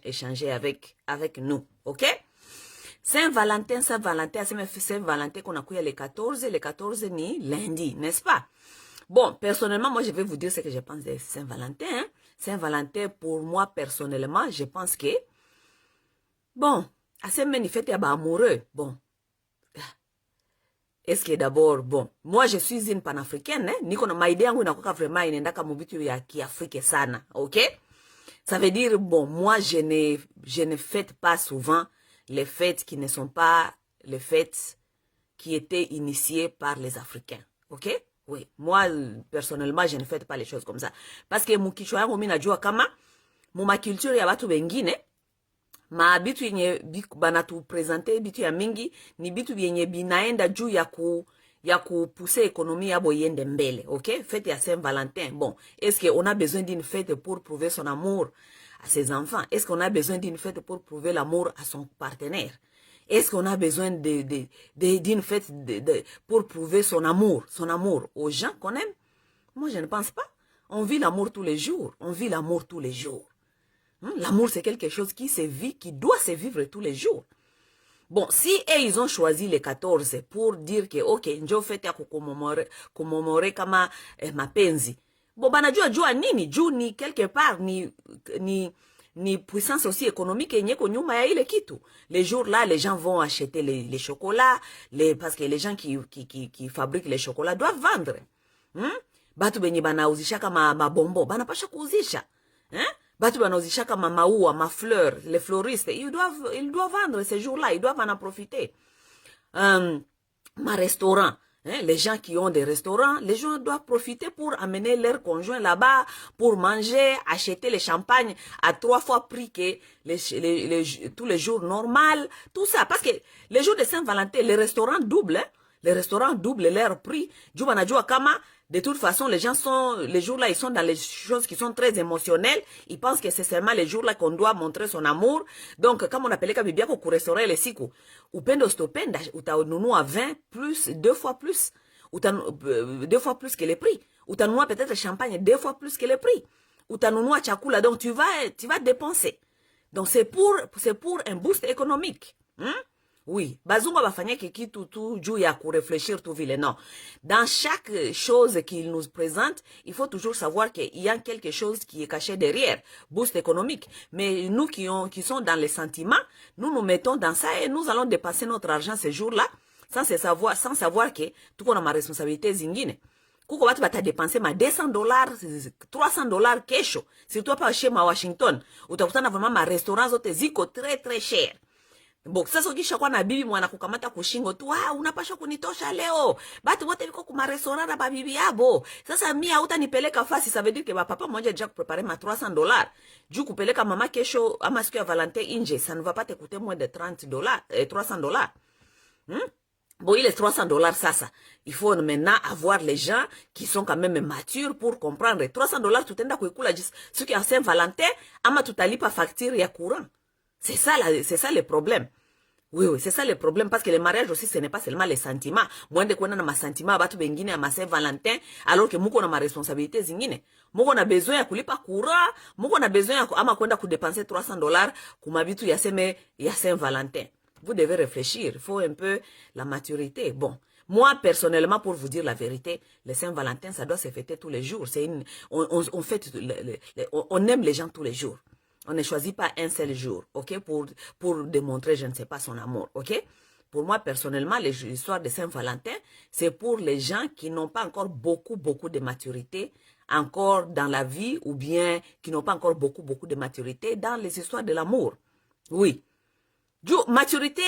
échanger avec nous, ok? Saint-Valentin, Saint-Valentin qu'on a couillé les 14 ni lundi, n'est-ce pas? Bon, personnellement, moi, je vais vous dire ce que je pense de Saint-Valentin. Hein? Saint-Valentin, pour moi, personnellement, je pense que, bon, à Saint-Valentin, il y a amoureux. Bon, est-ce que d'abord, bon, moi, je suis une panafricaine, hein? Niko na maide yangu inakuwa vraiment inaendaka mubitu ya kiafrika sana, ok? Ça veut dire, bon, moi, je ne fête pas souvent les fêtes qui ne sont pas les fêtes qui étaient initiées par les Africains, ok? Oui, moi, personnellement, je ne fête pas les choses comme ça. Parce que mukichwa yangu mina jua kama, muma culture ya watu wengine, ma bitu yenye banatu presente bitu ya mingi, ni bitu yenye binaenda juu ya pousser économie yabo yende mbele, ok? Fête ya Saint-Valentin, bon, est-ce qu'on a besoin d'une fête pour prouver son amour à ses enfants? Est-ce qu'on a besoin d'une fête pour prouver l'amour à son partenaire? Est-ce qu'on a besoin d'une fête pour prouver son amour aux gens qu'on aime? Moi, je ne pense pas. On vit l'amour tous les jours. On vit l'amour tous les jours. L'amour, c'est quelque chose qui se vit, qui doit se vivre tous les jours. Bon, si ils ont choisi les 14 pour dire que, ok, njo fete ya kukomomore kama mapenzi. Bon, banajua nini? Juu ni quelque part, ni puissance aussi économique yenye ko nyuma ya ile kitu. Les jours là, les gens vont acheter les chocolats, parce que les gens qui fabriquent les chocolats doivent vendre. Batu benye banauzisha kama mabombo, banapasha kuuzisha. Batu banauzisha kama maua, ma fleurs, les fleuristes, ils doivent vendre ces jours-là, ils doivent en profiter. Ma restaurant, les gens qui ont des restaurants, les gens doivent profiter pour amener leurs conjoints là-bas, pour manger, acheter les champagnes à 3 fois prix que tous les jours normal, tout ça. Parce que les jours de Saint-Valentin, les restaurants doublent, leur prix. Jubanajua kama, de toute façon, les jours-là, ils sont dans les choses qui sont très émotionnelles. Ils pensent que c'est seulement les jours-là qu'on doit montrer son amour. Donc, comme on appelait Kabibia au restaurant les siku, upendo stopenda, utanunua 20 plus, 2 fois plus, 2 fois plus que les prix. Utanunua peut-être champagne 2 fois plus que les prix. Utanunua chakula, donc tu vas dépenser. Donc, c'est pour un boost économique. Oui, bazungu bafanya kitu tu juu ya réfléchir tout vile, non. Dans chaque chose qu'il nous présente, il faut toujours savoir qu'il y a quelque chose qui est caché derrière, boost économique. Mais nous qui sont dans les sentiments, nous mettons dans ça et nous allons dépenser notre argent ces jours-là, sans savoir que tout qu'on a ma responsabilité zingine. Kuko watu bata dépenser ma $200, $300 kesho. Surtout pas chez ma Washington. Utakutana vraiment ma restaurant zote ziko très très cher. Bon, sasa ukisha kwa na bibi mwana kukamata kushingo tu, unapasha kunitosha leo. Batu wote biko kuma restaurant na babibi yabo. Sasa mimi hautanipeleka fasi, ça veut dire que papa mmoja déjà préparer ma $300. Juu kupeleka mama kesho ama siku ya Valentin inje, ça ne va pas te coûter moins de $300. Bon, il est $300 ça. Il faut maintenant avoir les gens qui sont quand même matures pour comprendre. $300 tutenda kuikula ce qui est Saint-Valentin, ama tutalipa facture ya courant. C'est ça le problème. Oui, c'est ça le problème, parce que le mariage aussi, ce n'est pas seulement les sentiments. Moi, de quoi on a ma sentiments, batu bengine à ma Saint-Valentin, alors que muko na ma responsabilité zingine. Muko na besoin ya kulipa courant, muko na besoin ya ama kwenda kudepenser $300 kumabitu ya Saint-Valentin. Vous devez réfléchir, il faut un peu la maturité. Bon, moi, personnellement, pour vous dire la vérité, le Saint-Valentin, ça doit se fêter tous les jours. On fête, on aime les gens tous les jours. On ne choisit pas un seul jour, ok, pour démontrer, je ne sais pas, son amour, ok. Pour moi, personnellement, l'histoire de Saint-Valentin, c'est pour les gens qui n'ont pas encore beaucoup de maturité encore dans la vie, ou bien qui n'ont pas encore beaucoup de maturité dans les histoires de l'amour. Oui. Maturité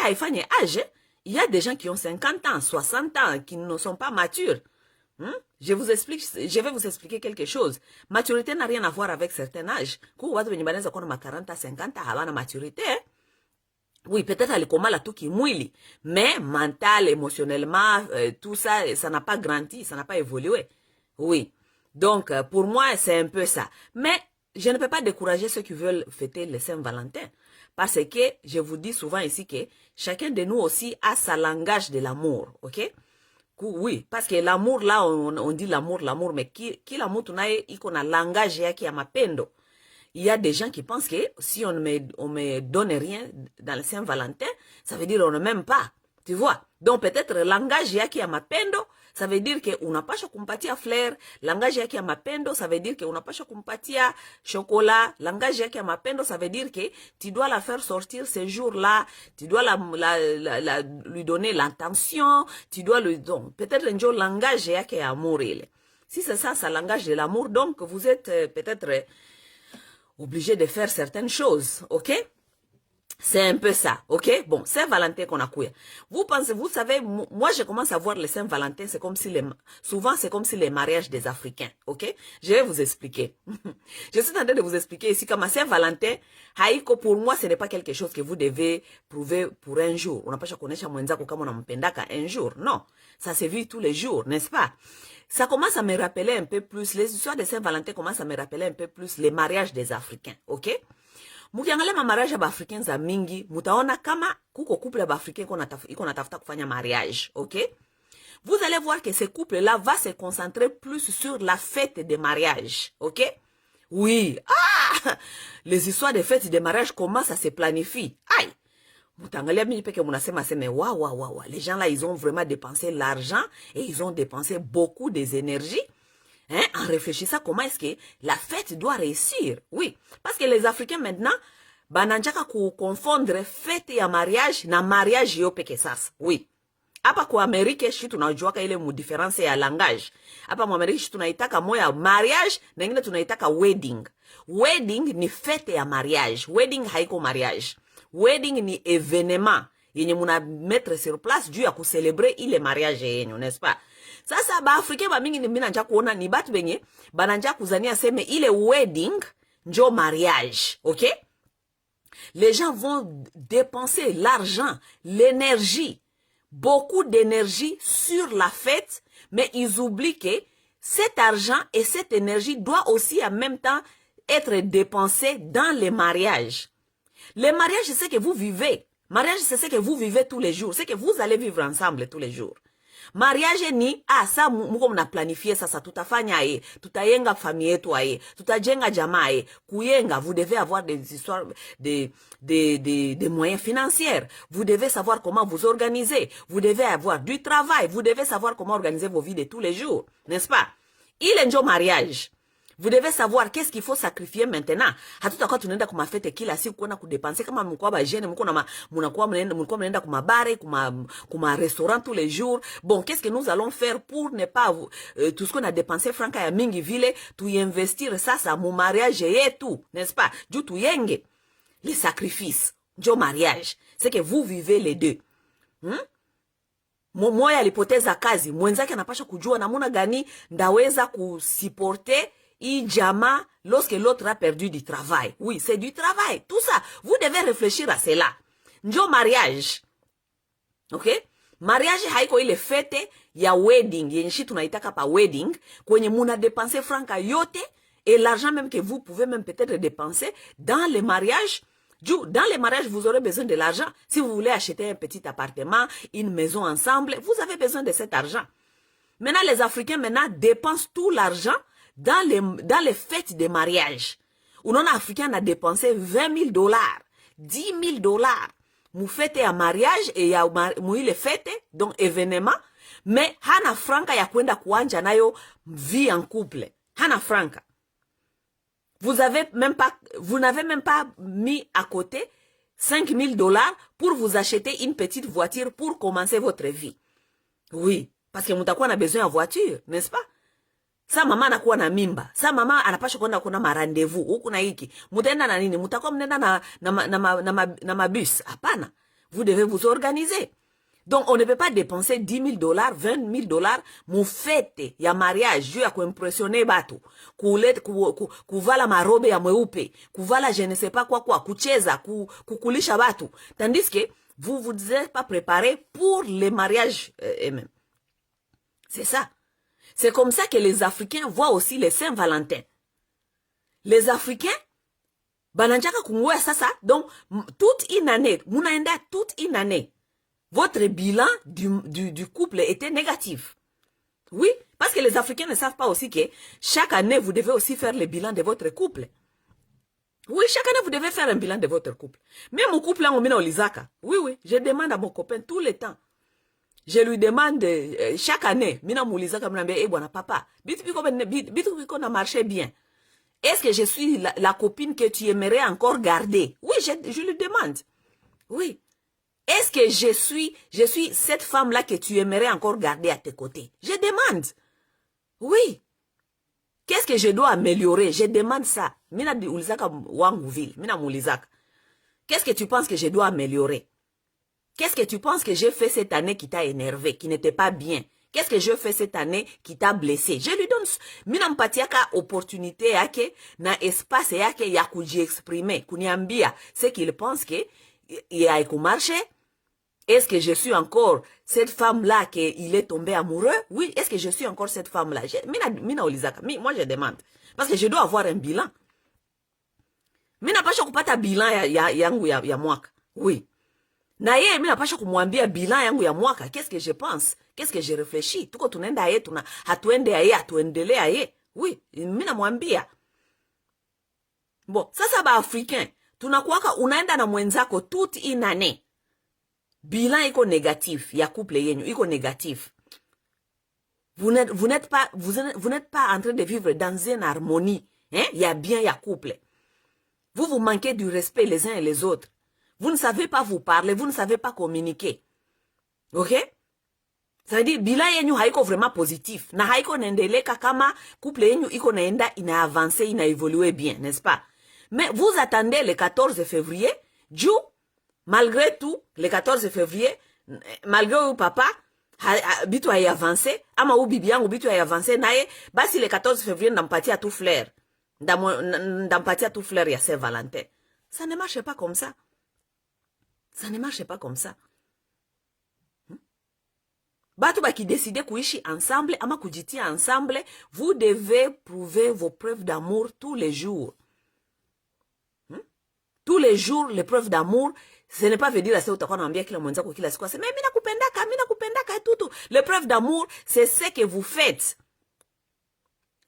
haïfanye âge. Il y a des gens qui ont 50 ans, 60 ans, qui ne sont pas matures. Je vais vous expliquer quelque chose. Maturité n'a rien à voir avec certain âge. Quand watu wenye banaweza kuwa na 40 50 hawana maturité. Oui, peut-être alikoma la tout qui mwili, mais mental, émotionnellement, tout ça, ça n'a pas grandi, ça n'a pas évolué. Oui. Donc, pour moi, c'est un peu ça. Mais je ne peux pas décourager ceux qui veulent fêter le Saint-Valentin. Parce que, je vous dis souvent ici que chacun de nous aussi a sa langage de l'amour, ok? Oui, parce que l'amour là, on dit l'amour, mais kila mtu naye iko na langage yake ya mapendo. il y a des gens qui pensent que si on me donne rien dans le Saint-Valentin, ça veut dire on ne m'aime pas. Tu vois? Donc peut-être langage yaki ya mapendo, ça veut dire que unapasha kumpatia fleur. Langage yaki ya mapendo, ça veut dire que unapasha kumpatia chocolat. Langage yaki ya mapendo, ça veut dire que tu dois la faire sortir ce jour-là. Tu dois lui donner l'attention. Tu dois lui donner. Peut-être un jour langage yaki ya amour. Si c'est ça, ça langage de l'amour, donc vous êtes peut-être obligé de faire certaines choses, ok? C'est un peu ça, ok? Bon, Saint-Valentin qu'on a couillé. Vous pensez, vous savez, moi je commence à voir le Saint-Valentin, c'est comme si souvent c'est comme si les mariages des Africains, ok? Je vais vous expliquer. Je suis en train de vous expliquer ici comme Saint-Valentin, haïko pour moi ce n'est pas quelque chose que vous devez prouver pour un jour. On n'a pas à connaître mwenzako kama unampendaka un jour, non. Ça se vit tous les jours, n'est-ce pas? Ça commence à me rappeler un peu plus, les histoires de Saint-Valentin commencent à me rappeler un peu plus les mariages des Africains, ok? Mukiangalia mariage ya Africains za mingi, mutaona kama kuko couple ya Africains iko natafuta kufanya mariage, ok? Vous allez voir que ce couple-là va se concentrer plus sur la fête de mariage, ok? Oui, les histoires de fêtes de mariage, comment ça se planifie? Aïe! Mutangalia mingi peke munasema seme waouh, les gens là ils ont vraiment dépensé l'argent et ils ont dépensé beaucoup des énergies. Hein, en réfléchissant comment est-ce que la fête doit réussir. Oui, parce que les Africains maintenant, bananjaka confondre fête ya mariage na mariage yo peke sasa. Oui. Hapa kwa Amerika shi tunajuaka ile mu difference ya langage. Hapa mu Amerika shi tunaitaka moya mariage na ingine tunaitaka wedding. Wedding ni fête ya mariage. Wedding haiko mariage. Wedding ni événement yenye muna mettre sur place juu ya kucélébrer ile mariage yenyu, n'est-ce pas? Sasa ba Afrika ba mingi mina nja kuona ni batu benye bananja kuzania seme ile wedding njo mariage, ok? Les gens vont dépenser l'argent, l'énergie, beaucoup d'énergie sur la fête, mais ils oublient que cet argent et cette énergie doit aussi en même temps être dépensé dans les mariages. Les mariages, c'est ce que vous vivez. Mariage, c'est ce que vous vivez tous les jours. C'est que vous allez vivre ensemble tous les jours. Mariage ni, ça, muko mna planifier sasa, tutafanya tutayenga famille yetu tutajenga jamaa kuyenga, vous devez avoir des histoires, des moyens financiers. Vous devez savoir comment vous organiser. Vous devez avoir du travail. Vous devez savoir comment organiser vos vies de tous les jours. N'est-ce pas? Il est un mariage. Vous devez savoir qu'est-ce qu'il faut sacrifier maintenant. Hatutakuwa tunaenda kuma fete kila siku kwenda kudepenser kama mko ba jeune mko mnaenda kuma bare kuma restaurant tous les jours. Bon, qu'est-ce que nous allons faire pour ne pas tout ce qu'on a dépensé franca ya mingi vile tu investir ça mu mariage yetu, n'est-ce pas? Du tu yenge les sacrifices, jo mariage. C'est que vous vivez les deux. Moya alipoteza kazi, mwenzake anapaswa kujua namuna gani ndaweza kusiporter Ijama, lorsque l'autre a perdu du travail. Oui, c'est du travail. Tout ça, vous devez réfléchir à cela. Njo mariage. Ok? Mariage haiko ile fete ya wedding. Yenshi tunaitaka pa wedding. Kwenye muna dépenser franca yote. Et l'argent même que vous pouvez même peut-être dépenser dans les mariages. Dans les mariages, vous aurez besoin de l'argent. Si vous voulez acheter un petit appartement, une maison ensemble, vous avez besoin de cet argent. Maintenant, les Africains maintenant dépensent tout l'argent dans les fêtes de mariage. Un Africain a dépensé $20,000, $10,000. Mou fête à mariage et ya mou ile fête, donc événement, mais hana franca ya kwenda kuanja nayo vie en couple. Hana franca. Vous n'avez même pas mis à côté $5,000 pour vous acheter une petite voiture pour commencer votre vie. Oui, parce que mutakuwa na besoin de voiture, n'est-ce pas? Sa mama anakuwa na mimba. Sa mama anapaswa kwenda kuna marandevous. Huku na hiki. Mutaenda na nini? Mutakuwa mnenda na mabus. Hapana. Vous devez vous organiser. Donc, on ne peut pas dépenser $10,000, $20,000 mu fete ya mariage. Juu ya kuimpressionner batu. Kuvala marobe ya mweupe. Kuvala je ne sais pas quoi. Kucheza. Kukulisha batu. Tandis que vous êtes pas préparé pour les mariages eux-mêmes. C'est ça. C'est comme ça que les Africains voient aussi les Saint-Valentin. Les Africains, bananjaka kungoya sasa, donc toute une année, munaenda toute une année, votre bilan du couple était négatif. Oui, parce que les Africains ne savent pas aussi que chaque année, vous devez aussi faire le bilan de votre couple. Oui, chaque année, vous devez faire un bilan de votre couple. Même mon couple, là, on met Olizaka. Oui, oui, je demande à mon copain tout le temps. Je lui demande chaque année, mina Olizaka, papa, bitu na marché bien. Est-ce que je suis la copine que tu aimerais encore garder? Oui, je lui demande. Oui. Est-ce que je suis cette femme-là que tu aimerais encore garder à tes côtés? Je demande. Oui. Qu'est-ce que je dois améliorer? Je demande ça. Mina di Ulizaka Wangouville. Mina Moulizaka. Qu'est-ce que tu penses que je dois améliorer? Qu'est-ce que tu penses que j'ai fait cette année qui t'a énervé, qui n'était pas bien? Qu'est-ce que je fais cette année qui t'a blessé? Je lui donne mina mpatiaka opportunité yake na espace yake ya kujiexprimer, kuniambia ce qu'il pense que il a marché. Est-ce que je suis encore cette femme-là qu'il est tombé amoureux? Oui, est-ce que je suis encore cette femme-là? Mina Olizaka, moi je demande. Parce que je dois avoir un bilan. Mina pasha kupata bilan yangu ya mwaka. Oui. Na yeye mina pasha kumwambia bilan yangu ya mwaka. Qu'est-ce que je pense? Qu'est-ce que je réfléchis? Tuko tunaenda aye, hatuende aye, hatuendele aye. Oui, mina mwambia. Bon, sasa ba Africain, tunakuwaka unaenda na mwenzako toute une année. Bilan iko négatif, ya couple yenyu, iko négatif. Vous n'êtes pas en train de vivre dans une harmonie. Hein? Il y a bien, il y a couple. Vous manquez du respect les uns et les autres. Vous ne savez pas vous parler, vous ne savez pas communiquer. Ok? Ça veut dire, bilan yenyu haiko vraiment positif. Na haiko nendeleka kama couple yenyu iko naenda, ina avancé, ina évolué bien, n'est-ce pas? Mais vous attendez le 14 février, malgré tout, le 14 février, malgré où papa, bitu a avancé, ama ou bibi yangu bitu a avancé, nae, basi le 14 février, ndampatia tout flair. Ndampatia tout flair ya Saint-Valentin. Ça ne marche pas comme ça. Ça ne marche pas comme ça. Batu baki décider kuishi ensemble, ama kujitia ensemble, vous devez prouver vos preuves d'amour tous les jours. Tous les jours, les preuves d'amour, ce n'est pas veut dire asa utakuwa naambia kila mwenzako kila siku, mais mina kupendaka tutu. Les preuves d'amour, c'est ce que vous faites.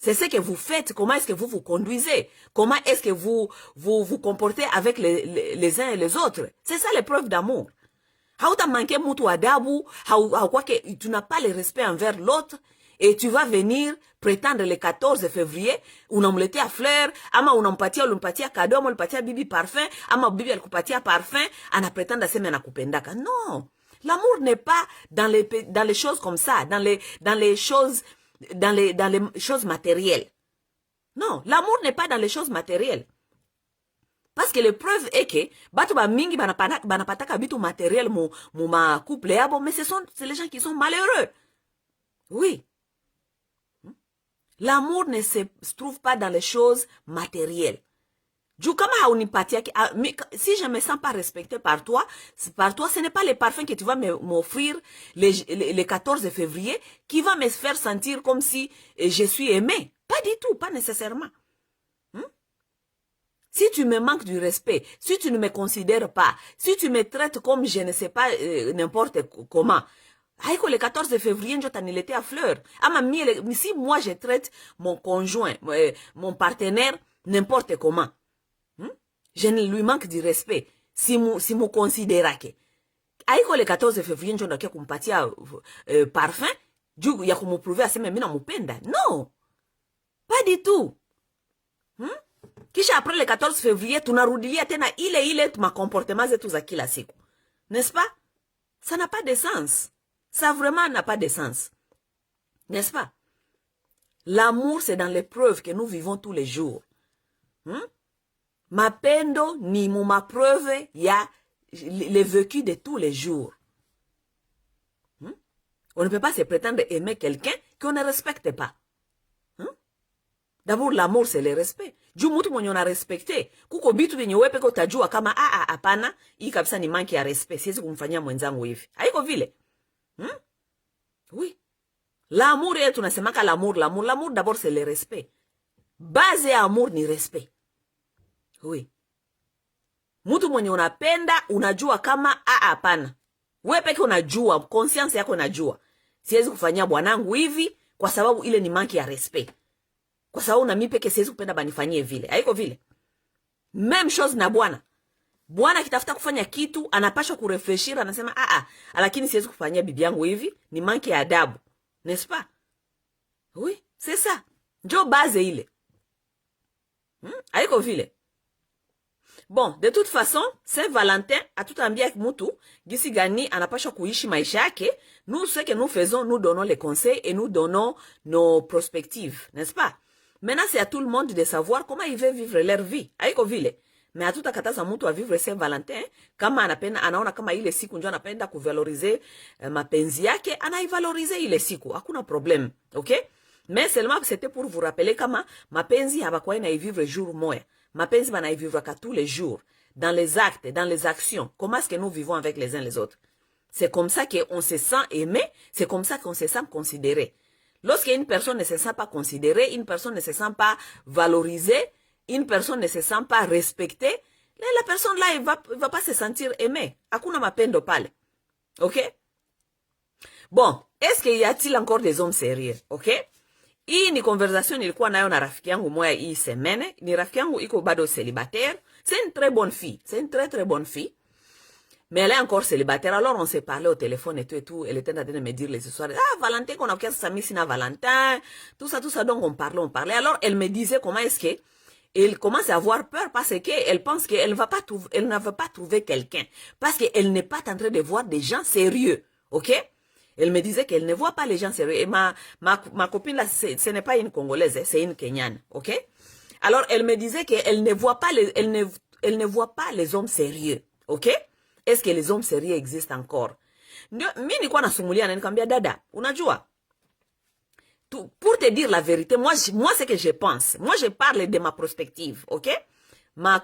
C'est ce que vous faites, comment est-ce que vous vous conduisez, comment est-ce que vous comportez avec les uns et les autres. C'est ça les preuves d'amour. Hauta manke mutu adabu, tu n'as pas le respect envers l'autre, et tu vas venir prétendre le 14 février, unamletea fleur, ama unampatia cadeau, ama unampatia bibi parfum, ama bibi alikupatia parfum, ana prétendre aseme anakupendaka. Non. L'amour n'est pas dans les choses comme ça, dans les choses matérielles. Non, l'amour n'est pas dans les choses matérielles. Parce que la preuve est que batu ba mingi banapataka bitu matériel ma couple yabo, mais c'est les gens qui sont malheureux. Oui. L'amour ne se trouve pas dans les choses matérielles. Si je me sens pas respecté par toi, ce n'est pas le parfum que tu vas m'offrir le 14 février qui va me faire sentir comme si je suis aimé. Pas du tout, pas nécessairement. Si tu me manques du respect, si tu ne me considères pas, si tu me traites comme je ne sais pas n'importe comment, aïko le 14 février, je t'en étais à fleur. Si moi je traite mon conjoint, mon partenaire, n'importe comment, je ne lui manque du respect. Si me considère que aïko le 14 février, je n'ai kumpatia parfum, du ya kumuprouver aseme mina mupenda. Non, pas du tout. Kisha après le 14 février, tunarudilia tena ile ma comportement zetu za kila siku. N'est-ce pas? Ça n'a pas de sens. Ça vraiment n'a pas de sens. N'est-ce pas? L'amour, c'est dans les preuves que nous vivons tous les jours. Mapendo ni ma preuve ya les vécus de tous les jours. On ne peut pas se prétendre aimer quelqu'un qu'on ne respecte pas. D'abord, l'amour, c'est le respect. Juu mutu mwenye una respecte. Kuko bitu venye wewe peke utajua kama hapana, hii kabisa ni manki ya respect. Siwezi kumfanyia mwenzangu hivi. Haiko vile. Oui. L'amour, tunasemaka l'amour. L'amour, d'abord, c'est le respect. Base ya amour ni respect. Oui. Mutu mwenye unapenda, unajua kama hapana. Wewe peke unajua, conscience yako unajua. Siwezi kufanyia bwanangu hivi kwa sababu ile ni manki ya respect. Kwa sababu na mimi peke siwezi kupenda banifanyie vile. Haiko vile. Même chose na bwana. Bwana akitafuta kufanya kitu, anapaswa kurefreshir, anasema, lakini siwezi kufanyia bibi yangu hivi, ni manke ya adabu. N'est-ce pas? Oui, c'est ça. Njo base ile. Haiko vile. Bon, de toute façon, Saint-Valentin, atutambia mutu, gisi gani anapaswa kuishi maisha yake. Nous, ce que nous faisons, nous donnons les conseils et nous donnons nos perspectives, n'est-ce pas? Maintenant, c'est à tout le monde de savoir comment ils veulent vivre leur vie. Haiko vile. Mais hatutakataza mtu a vivre Saint-Valentin, kama anapenda, anaona kama ile siku njo anapenda kuvalorize mapenzi yake, anaivalorize ile siku. Hakuna problème, ok? Mais seulement c'était pour vous rappeler kama mapenzi habakuwa na vivre jour moya. Mapenzi bana vivre ka tous les jours, dans les actes, dans les actions. Comment est-ce que nous vivons avec les uns les autres? C'est comme ça qu'on se sent aimé, c'est comme ça qu'on se sent considéré. Lorsqu'une personne ne se sent pas considérée, une personne ne se sent pas valorisée, une personne ne se sent pas respectée, la personne là, elle va pas se sentir aimée. Hakuna mapendo pale. Ok? Bon, est-ce qu'il y a-t-il encore des hommes sérieux? Ok? Hii ni conversation nilikuwa nayo na rafiki yangu moya hii semene. Ni rafiki yangu iko bado célibataire. C'est une très bonne fille. C'est une très très bonne fille. Mais elle est encore célibataire. Alors on s'est parlé au téléphone et tout. Elle était en train de me dire les histoires. Valentin, qu'on a fait Sami Sina Valentin. Tout ça. Donc on parlait. Alors elle me disait comment est-ce que elle commence à avoir peur parce qu'elle pense qu'elle ne va pas trouver quelqu'un. Parce qu'elle n'est pas en train de voir des gens sérieux. Ok? Elle me disait qu'elle ne voit pas les gens sérieux. Et ma copine là, ce n'est pas une Congolaise, c'est une Kenyane. Ok? Alors elle me disait qu'elle ne voit pas elle ne voit pas les hommes sérieux. Ok? Est-ce que les hommes sérieux existent encore? Mimi nilikuwa nasumulia na nikamwambia dada, unajua? Pour te dire la vérité, moi ce que je pense, moi je parle de ma perspective, ok? Ma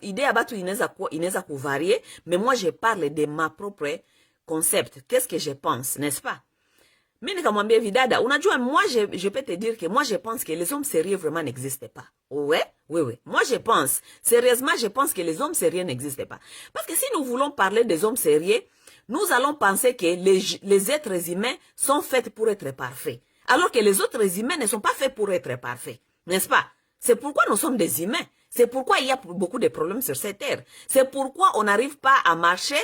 idée à batu inaweza kuvarier, mais moi je parle de ma propre concept. Qu'est-ce que je pense, n'est-ce pas? Mimi nikamwambia vidada, unajua, moi je peux te dire que moi je pense que les hommes sérieux vraiment n'existent pas. Ouais. Moi je pense, sérieusement je pense que les hommes sérieux n'existent pas. Parce que si nous voulons parler des hommes sérieux, nous allons penser que les êtres humains sont faits pour être parfaits. Alors que les autres humains ne sont pas faits pour être parfaits. N'est-ce pas? C'est pourquoi nous sommes des humains. C'est pourquoi il y a beaucoup de problèmes sur cette terre. C'est pourquoi on n'arrive pas à marcher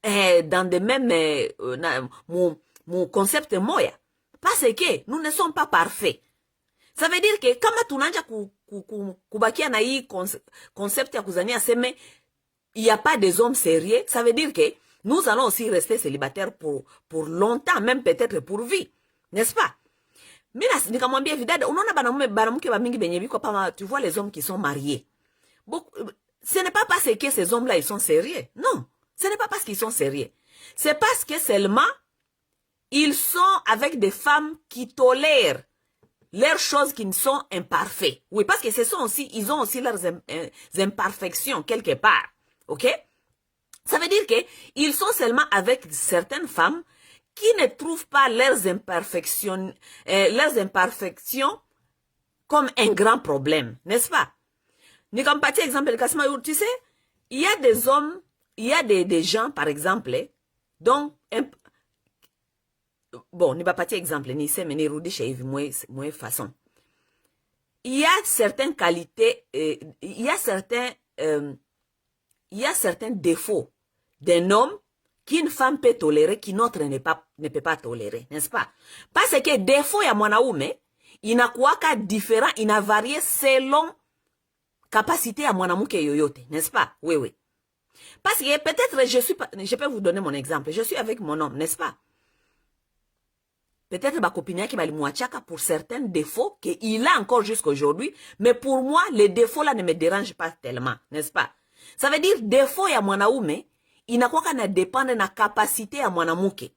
dans des mêmes mon concept moya. Parce que nous ne sommes pas parfaits. Ça veut dire que kama tunanja kubakia na hii concept ya kuzania seme il n'y a pas des hommes sérieux, ça veut dire que nous allons aussi rester célibataires pour longtemps, même peut-être pour vie. N'est-ce pas? Mina nikamwambia vidada, unaona banamuke ba mingi benye biko pa, tu vois les hommes qui sont mariés. Ce n'est pas parce que ces hommes-là ils sont sérieux. Non, ce n'est pas parce qu'ils sont sérieux. C'est parce que seulement ils sont avec des femmes qui tolèrent leurs choses qui ne sont imparfaites. Oui, parce que ils ont aussi leurs imperfections quelque part. Ok? Ça veut dire que ils sont seulement avec certaines femmes qui ne trouvent pas leurs imperfections comme un grand problème, n'est-ce pas? Ni comme petit exemple, tu sais, il y a des hommes, il y a des gens, par exemple, dont bon, ni pas petit exemple, ni c'est mais rudi chez moi façon. Il y a certaines qualités, il y a certains défauts d'un homme qu'une femme peut tolérer, qu'une autre ne peut pas tolérer, n'est-ce pas? Parce que défaut ya mwanaume inakuwaka différent, inavarie selon capacité ya mwanamke yoyote, n'est-ce pas? Oui. Parce que peut-être je peux vous donner mon exemple. Je suis avec mon homme, n'est-ce pas? Peut-être ma copine qui balimwachaka pour certains défauts qu'il a encore jusqu'à aujourd'hui, mais pour moi, les défauts là ne me dérangent pas tellement, n'est-ce pas? Ça veut dire défaut ya mwanaume inakuwa na dépendre na capacité ya mwanamke.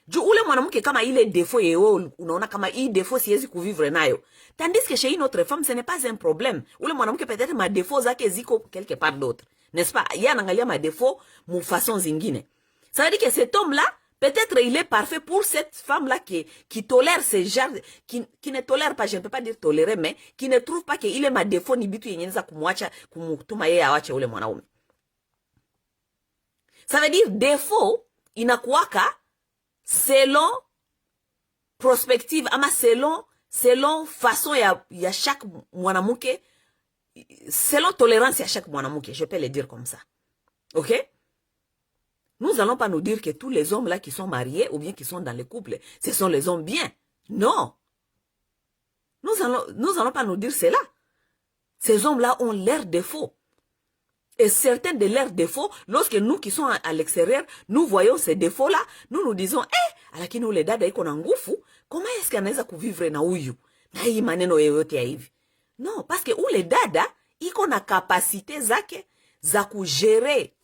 Juu ule mwanamke kama ile défaut yeo unaona kama hii défaut siwezi kuvivre nayo. Tandis que chez une autre femme ce n'est pas un problème. Ule mwanamke peut-être ma défaut zake ziko quelque part d'autre, n'est-ce pas? Yeye anaangalia ma défaut mu façon zingine. Ça veut dire que cet homme là peut-être il est parfait pour cette femme-là qui tolère ces genres, qui ne tolère pas, je ne peux pas dire tolérer, mais qui ne trouve pas qu'il est ma défaut ni bitu yenyenza kumwacha, kumutuma yeye awache ule mwanaume. Ça veut dire défaut, inakuwaka selon perspective, ama selon façon ya chaque mwanamke, selon tolérance à chaque mwanamouke, je peux le dire comme ça. Ok? Nous n'allons pas nous dire que tous les hommes là qui sont mariés ou bien qui sont dans les couples, ce sont les hommes bien. Non. Nous allons pas nous dire cela. Ces hommes-là ont leurs défauts. Et certains de leurs défauts, lorsque nous qui sommes à l'extérieur, nous voyons ces défauts-là, nous nous disons, lakini ule dada iko na nguvu, comment est-ce qu'anaweza kuvivre na huyu? Na hii maneno yoyote ya hivi. Non, parce que ule dada iko na kapasite zake za kugere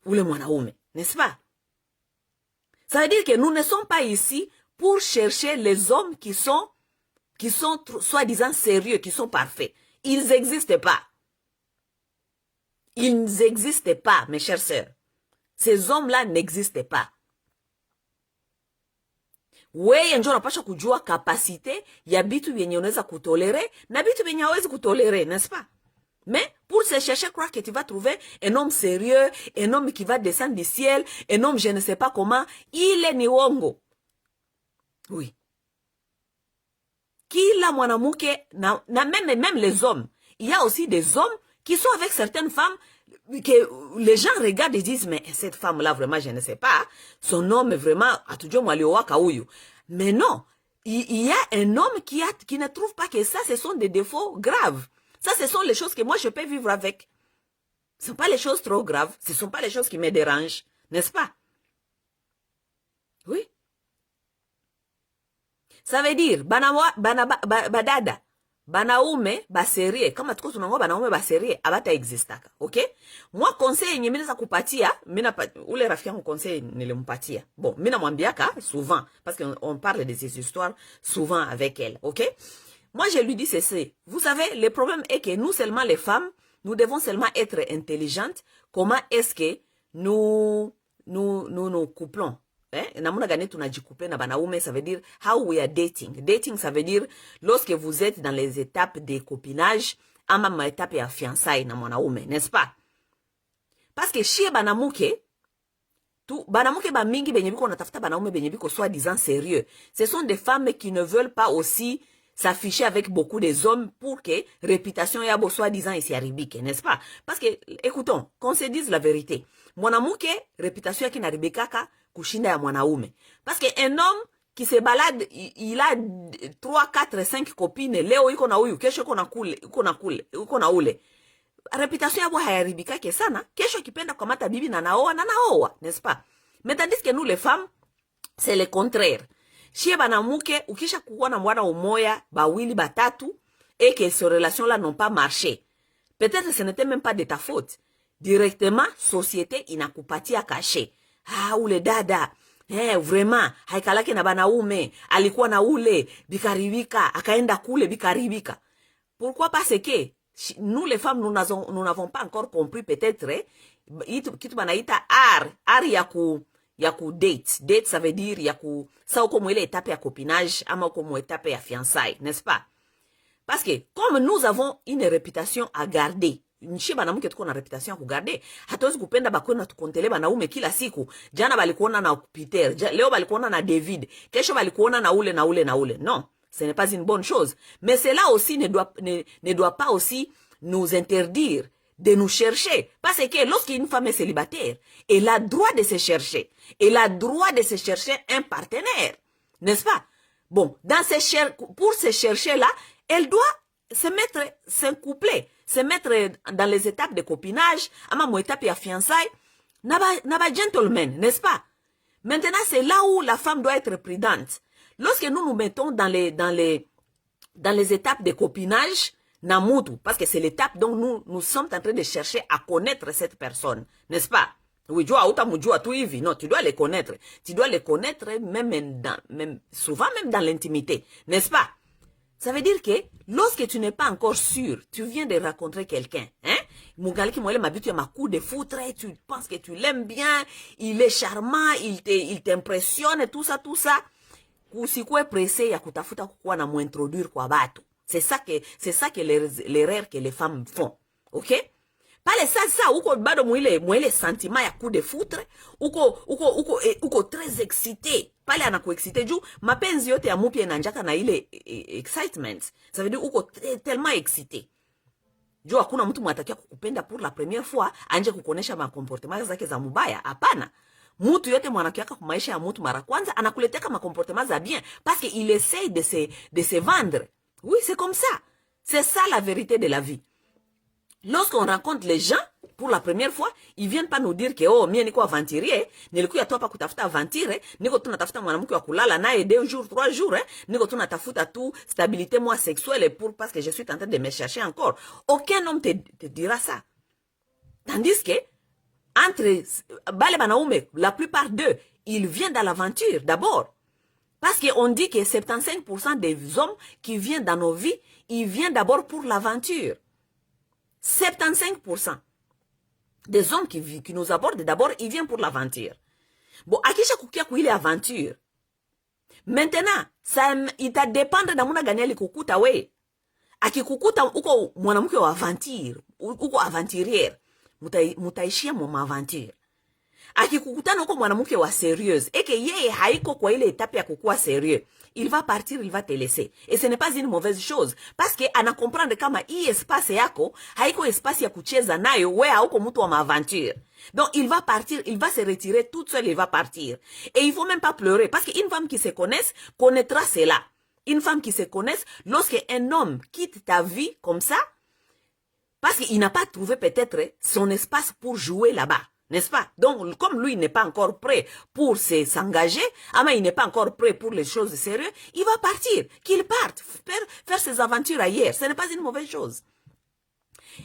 ule mwanaume, n'est-ce pas? Ça veut dire que nous ne sommes pas ici pour chercher les hommes qui sont soi-disant sérieux, qui sont parfaits. Ils n'existent pas. Ils n'existent pas, mes chères sœurs. Ces hommes-là n'existent pas. Weye njo unapaswa kujua kapasite ya bitu vyenye unaweza kutolere na bitu vyenye hawezi kutolere, n'est-ce pas? Mais pour se chercher, croire que tu vas trouver un homme sérieux, un homme qui va descendre du ciel, un homme je ne sais pas comment, il est ni wongo. Oui. Kila mwanamke na même les hommes. Il y a aussi des hommes qui sont avec certaines femmes que les gens regardent et disent, mais cette femme-là, vraiment, je ne sais pas, son homme est vraiment, mais non, il y a un homme qui ne trouve pas que ça, ce sont des défauts graves. Ça, ce sont les choses que moi, je peux vivre avec. Ce ne sont pas les choses trop graves, ce ne sont pas les choses qui me dérangent, n'est-ce pas? Oui. Ça veut dire, badada, banaume baserie, kama tuko tunangoa banaume baserie abata existaka, okay? Moi conseil yenye mina za kupatia, ule rafiki yangu conseil nilimpatia. Bon, mina mwambiaka souvent parce qu'on parle de ces histoires souvent avec elle, okay? Moi je lui dis ceci, vous savez, le problème est que nous seulement les femmes, nous devons seulement être intelligentes. Comment est-ce que nous couplons? Namuna gani tunajikupe na banaume, ça veut dire how we are dating. Dating, ça veut dire lorsque vous êtes dans les étapes de copinage, ama ma étape ya fiançailles na mwanaume, n'est-ce pas? Parce que chez banamuke, banamuke ba mingi benye biko natafuta banaume benye biko soi-disant sérieux. Ce sont des femmes qui ne veulent pas aussi s'afficher avec beaucoup des hommes pour que réputation yabo soi-disant ici haribike, n'est-ce pas? Parce que, écoutons, qu'on se dise la vérité. Mwanamuke, réputation yaki naribekaka kushinda ya mwanaume. Parce que un homme qui se balade, il a 3, 4, 5 copines, leo iko na huyu, kesho iko na ule. Réputation yabo hayaribikake sana, kesho kipenda kukamata bibi na naoa, n'est-ce pas? Mais tandis que nous les femmes, c'est le contraire. Shie banamuke, ukisha kuwa na mwana umoya, bawili, batatu, et que ces relations-là n'ont pas marché. Peut-être que ce n'était même pas de ta faute. Directement, société inakupatia caché. Ah, ule dada, vraiment, haikalake na banaume, alikuwa na ule, bikaribika, akaenda kule, bikaribika. Pourquoi? Parce que nous les femmes, nous n'avons pas encore compris peut-être, kitu banaita art ya ku date. Date, ça veut dire ça comme ile étape ya copinage, ama comme étape ya fiançailles, n'est-ce pas? Parce que comme nous avons une réputation à garder, nchi banamuke tuko na réputation à kugarder, hatuwezi kupenda bakwenda tukontele banaume kila siku. Jana balikuona na Peter, leo balikuona na David, kesho balikuona na ule. Non, ce n'est pas une bonne chose. Mais cela aussi ne doit pas aussi nous interdire de nous chercher. Parce que lorsqu'une femme est célibataire, elle a droit de se chercher. Elle a droit de se chercher un partenaire. N'est-ce pas? Bon, pour se chercher là, elle doit s'accoupler, se mettre dans les étapes de copinage, ama mo étape ya fiançailles, naba gentleman, n'est-ce pas? Maintenant, c'est là où la femme doit être prudente. Lorsque nous nous mettons dans les étapes de copinage, namutu, parce que c'est l'étape dont nous sommes en train de chercher à connaître cette personne, n'est-ce pas? Oui, non, tu dois les connaître. Tu dois les connaître souvent même dans l'intimité, n'est-ce pas? Ça veut dire que lorsque tu n'es pas encore sûr, tu viens de rencontrer quelqu'un, Mugali ki mwele mabitu ya makou de foutre, tu penses que tu l'aimes bien, il est charmant, il t'impressionne, tout ça. Kusikwe pressé ya kutafuta kukuwa na muintroduire kwa batu. C'est ça que l'erreur que les femmes font. OK? Pale ça, uko bado mwele sentiment ya coup de foutre, uko très excité. Pale anaku excité juu mapenzi yote ya mupya inanjaka na ile excitement. Ça veut dire uko tellement excité. juu hakuna mtu mwatakia kukupenda pour la première fois anje kukonesha makomportema zake za mubaya. Hapana, mutu yote mwanakiaka kwa maisha ya mutu mara kwanza anakuletea kama comportement za bien parce qu'il essaye de se vendre. Oui, c'est comme ça. C'est ça la vérité de la vie. Lorsqu'on rencontre les gens pour la première fois, ils viennent pas nous dire que oh mie niko aventurier, nilikuya tu hapa kutafuta aventure, niko tu natafuta mwanamke wa kulala naye 2 jours 3 jours, niko tu natafuta tu stabilité moi sexuelle pour parce que je suis en train de me chercher encore. Aucun homme te dira ça. Tandis que entre bale banaume, la plupart d'eux, ils viennent dans l'aventure d'abord. Parce qu'on dit que 75% des hommes qui viennent dans nos vies, ils viennent d'abord pour l'aventure. 75% des hommes qui nous abordent d'abord, ils viennent pour l'aventure. Bon, akisha kukia kwa ile aventure. Maintenant, ça ita dépendre na muna gani alikukuta we. Akikukuta uko mwanamke wa aventure, uko aventurière, mutaishia mwa aventure. Akikukutana uko mwanamke wa sérieuse, et que yeye haiko kwa ile étape ya kukua sérieux, il va partir, il va te laisser. Et ce n'est pas une mauvaise chose. Parce que ana comprendre kama hii espace yako, haiko espace ya kucheza nayo, we hauko mtu wa maaventure. Donc il va partir, il va se retirer toute seule, il va partir. Et il faut même pas pleurer. Parce qu'une femme qui se connaisse, connaîtra cela. Une femme qui se connaisse, lorsqu'un homme quitte ta vie comme ça, parce qu'il n'a pas trouvé peut-être son espace pour jouer là-bas. N'est-ce pas? Donc, comme lui n'est pas encore prêt pour s'engager, mais il n'est pas encore prêt pour les choses sérieuses, il va partir. Qu'il parte, faire ses aventures ailleurs. Ce n'est pas une mauvaise chose.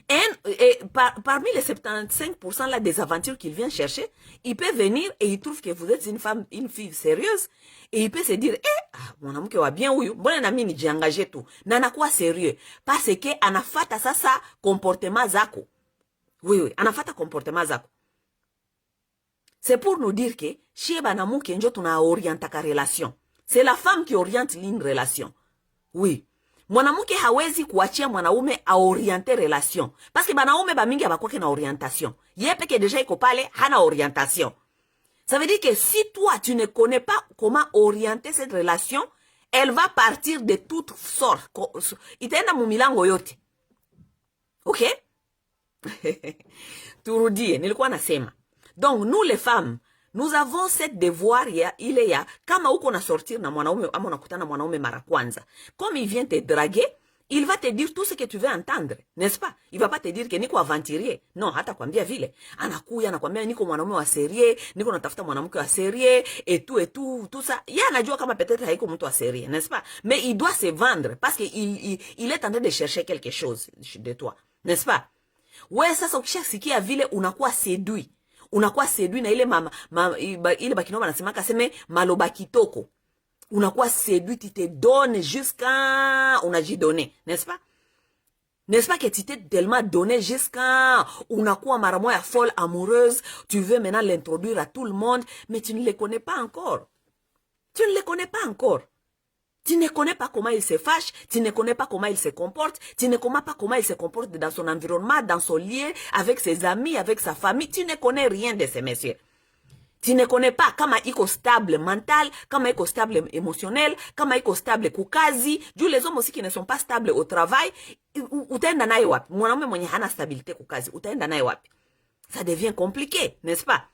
Et parmi les 75% là des aventures qu'il vient chercher, il peut venir et il trouve que vous êtes une fille sérieuse, et il peut se dire, mon amour qui va bien ou bon ami ni engagé tout, nana quoi sérieux, parce que anafata sasa comportement zako. Oui, anafata comportement zako. C'est pour nous dire que chez banamuke njo tuna orientaka relation. C'est la femme qui oriente une relation. Oui. Mwanamuke hawezi kuachia mwanaume a orienter relation. Parce que banaume ba mingi abakwake na orientation. Yepe que déjà iko pale hana orientation. Ça veut dire que si toi tu ne connais pas comment orienter cette relation, elle va partir de toutes sortes. Itaenda mumilango yote. OK? Turudie, nilikuwa nasema. Donc, nous les femmes, nous avons cette devoir, il y a, kama uko na sortir na mwanaume, ama unakutana mwanaume mara kwanza. Comme il vient te draguer, il va te dire tout ce que tu veux entendre, n'est-ce pas? Il va pas te dire que niko aventurier. Non, hata kwambia vile. Anakuya, anakwambia niko mwanaume wa serie, niko natafuta mwanamke wa serie, et tout ça. Ya anajua kama peut-être haiko mtu wa serie, n'est-ce pas? Mais il doit se vendre, parce qu'il est en train de chercher quelque chose de toi, n'est-ce pas? Ouais, sasa ukishasikia vile unakuwa séduit. Unakuwa séduit na ile ile bakinoma nasemaka seme maloba kitoko. Unakuwa séduit, tu te donnes jusqu'à unajidonner, n'est-ce pas? N'est-ce pas que tu t'es tellement donné jusqu'à unakuwa mara moya folle amoureuse, tu veux maintenant l'introduire à tout le monde, mais tu ne les connais pas encore. Tu ne les connais pas encore. Tu ne connais pas comment il se fâche, tu ne connais pas comment il se comporte, tu ne connais pas comment il se comporte dans son environnement, dans son lieu, avec ses amis, avec sa famille. Tu ne connais rien de ces messieurs. Tu ne connais pas comment il est stable mental, comment il est stable émotionnel, comment il est stable kukazi. Juu les hommes aussi qui ne sont pas stables au travail, utaenda naye wapi? Mwanaume mwenye hana stabilité kukazi, utaenda naye wapi? Ça devient compliqué, n'est-ce pas?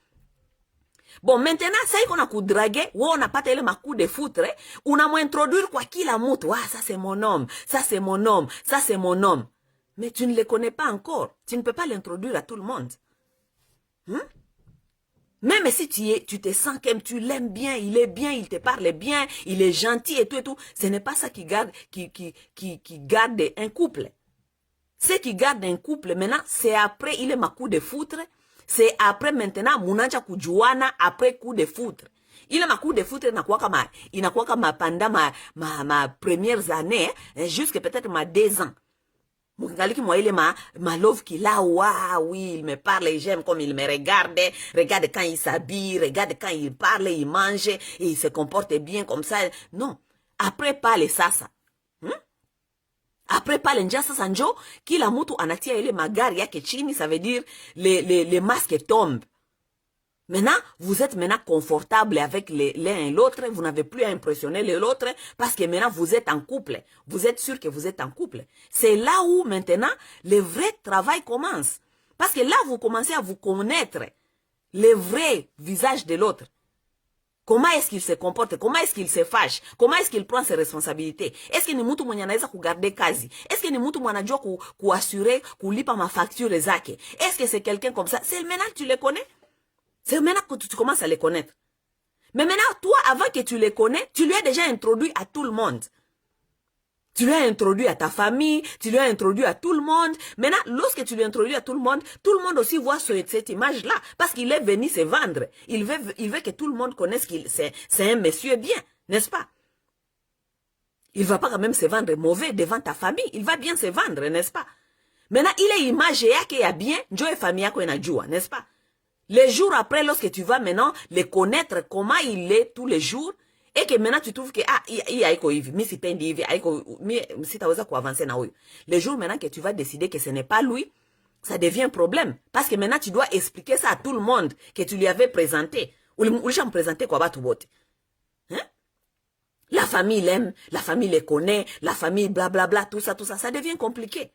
Bon, maintenant, ça y est qu'on a coup dragué, ou on a pas tellement ma coup de foutre, on a m'introduire quoi qu'il a moutre. Ah, ça c'est mon homme, ça c'est mon homme, ça c'est mon homme. Mais tu ne le connais pas encore. Tu ne peux pas l'introduire à tout le monde. Même si tu te sens comme tu l'aimes bien, il te parle bien, il est gentil et tout, ce n'est pas ça qui garde un couple. Ce qui garde un couple, maintenant, c'est après, il est ma coup de foutre. C'est après maintenant, munanja kujuana après coup de foudre. Il a ma coup de foudre inakuwa kama pendant ma premières années, jusqu'à peut-être ma 2 ans. Moukaliki moi il est ma love qui là, oui, il me parle et j'aime comme il me regarde. Regarde quand il s'habille, regarde quand il parle, il mange, et il se comporte bien comme ça. Non. Après parle ça. Après pale njia sasa njo kila mtu anatia ile magari yake chini, ça veut dire les masques tombent. Maintenant, vous êtes maintenant confortable avec l'un et l'autre. Vous n'avez plus à impressionner l'autre parce que maintenant, vous êtes en couple. Vous êtes sûr que vous êtes en couple. C'est là où maintenant, le vrai travail commence. Parce que là, vous commencez à vous connaître le vrai visage de l'autre. Comment est-ce qu'il se comporte? Comment est-ce qu'il se fâche? Comment est-ce qu'il prend ses responsabilités? Est-ce que ni mtu mwenye anaweza kugarder kazi? Est-ce que ni mtu mwenye anajua kuassurer kulipa mafacture zake? Est-ce que c'est quelqu'un comme ça? C'est maintenant que tu le connais. C'est maintenant que tu commences à les connaître. Mais maintenant, toi, avant que tu les connais, tu lui as déjà introduit à tout le monde. Tu lui as introduit à ta famille, tu lui as introduit à tout le monde. Maintenant, lorsque tu lui introduis à tout le monde aussi voit cette image-là. Parce qu'il est venu se vendre. Il veut que tout le monde connaisse qu'il c'est un monsieur bien, n'est-ce pas? Il ne va pas quand même se vendre mauvais devant ta famille. Il va bien se vendre, n'est-ce pas? Maintenant, il est image yake ya bien, njo e famille yako inajua, n'est-ce pas? Les jours après, lorsque tu vas maintenant les connaître comment il est tous les jours, et que maintenant tu trouves que il aiko hivi, mi sipendi hivi, aiko mi sitaweza kuavancer na huyu. Les jours maintenant que tu vas décider que ce n'est pas lui, ça devient un problème parce que maintenant tu dois expliquer ça à tout le monde que tu lui avais présenté. Ulisha me présenter kwa batu bote. Hein? La famille l'aime, la famille les connaît, la famille blablabla, tout ça, ça devient compliqué.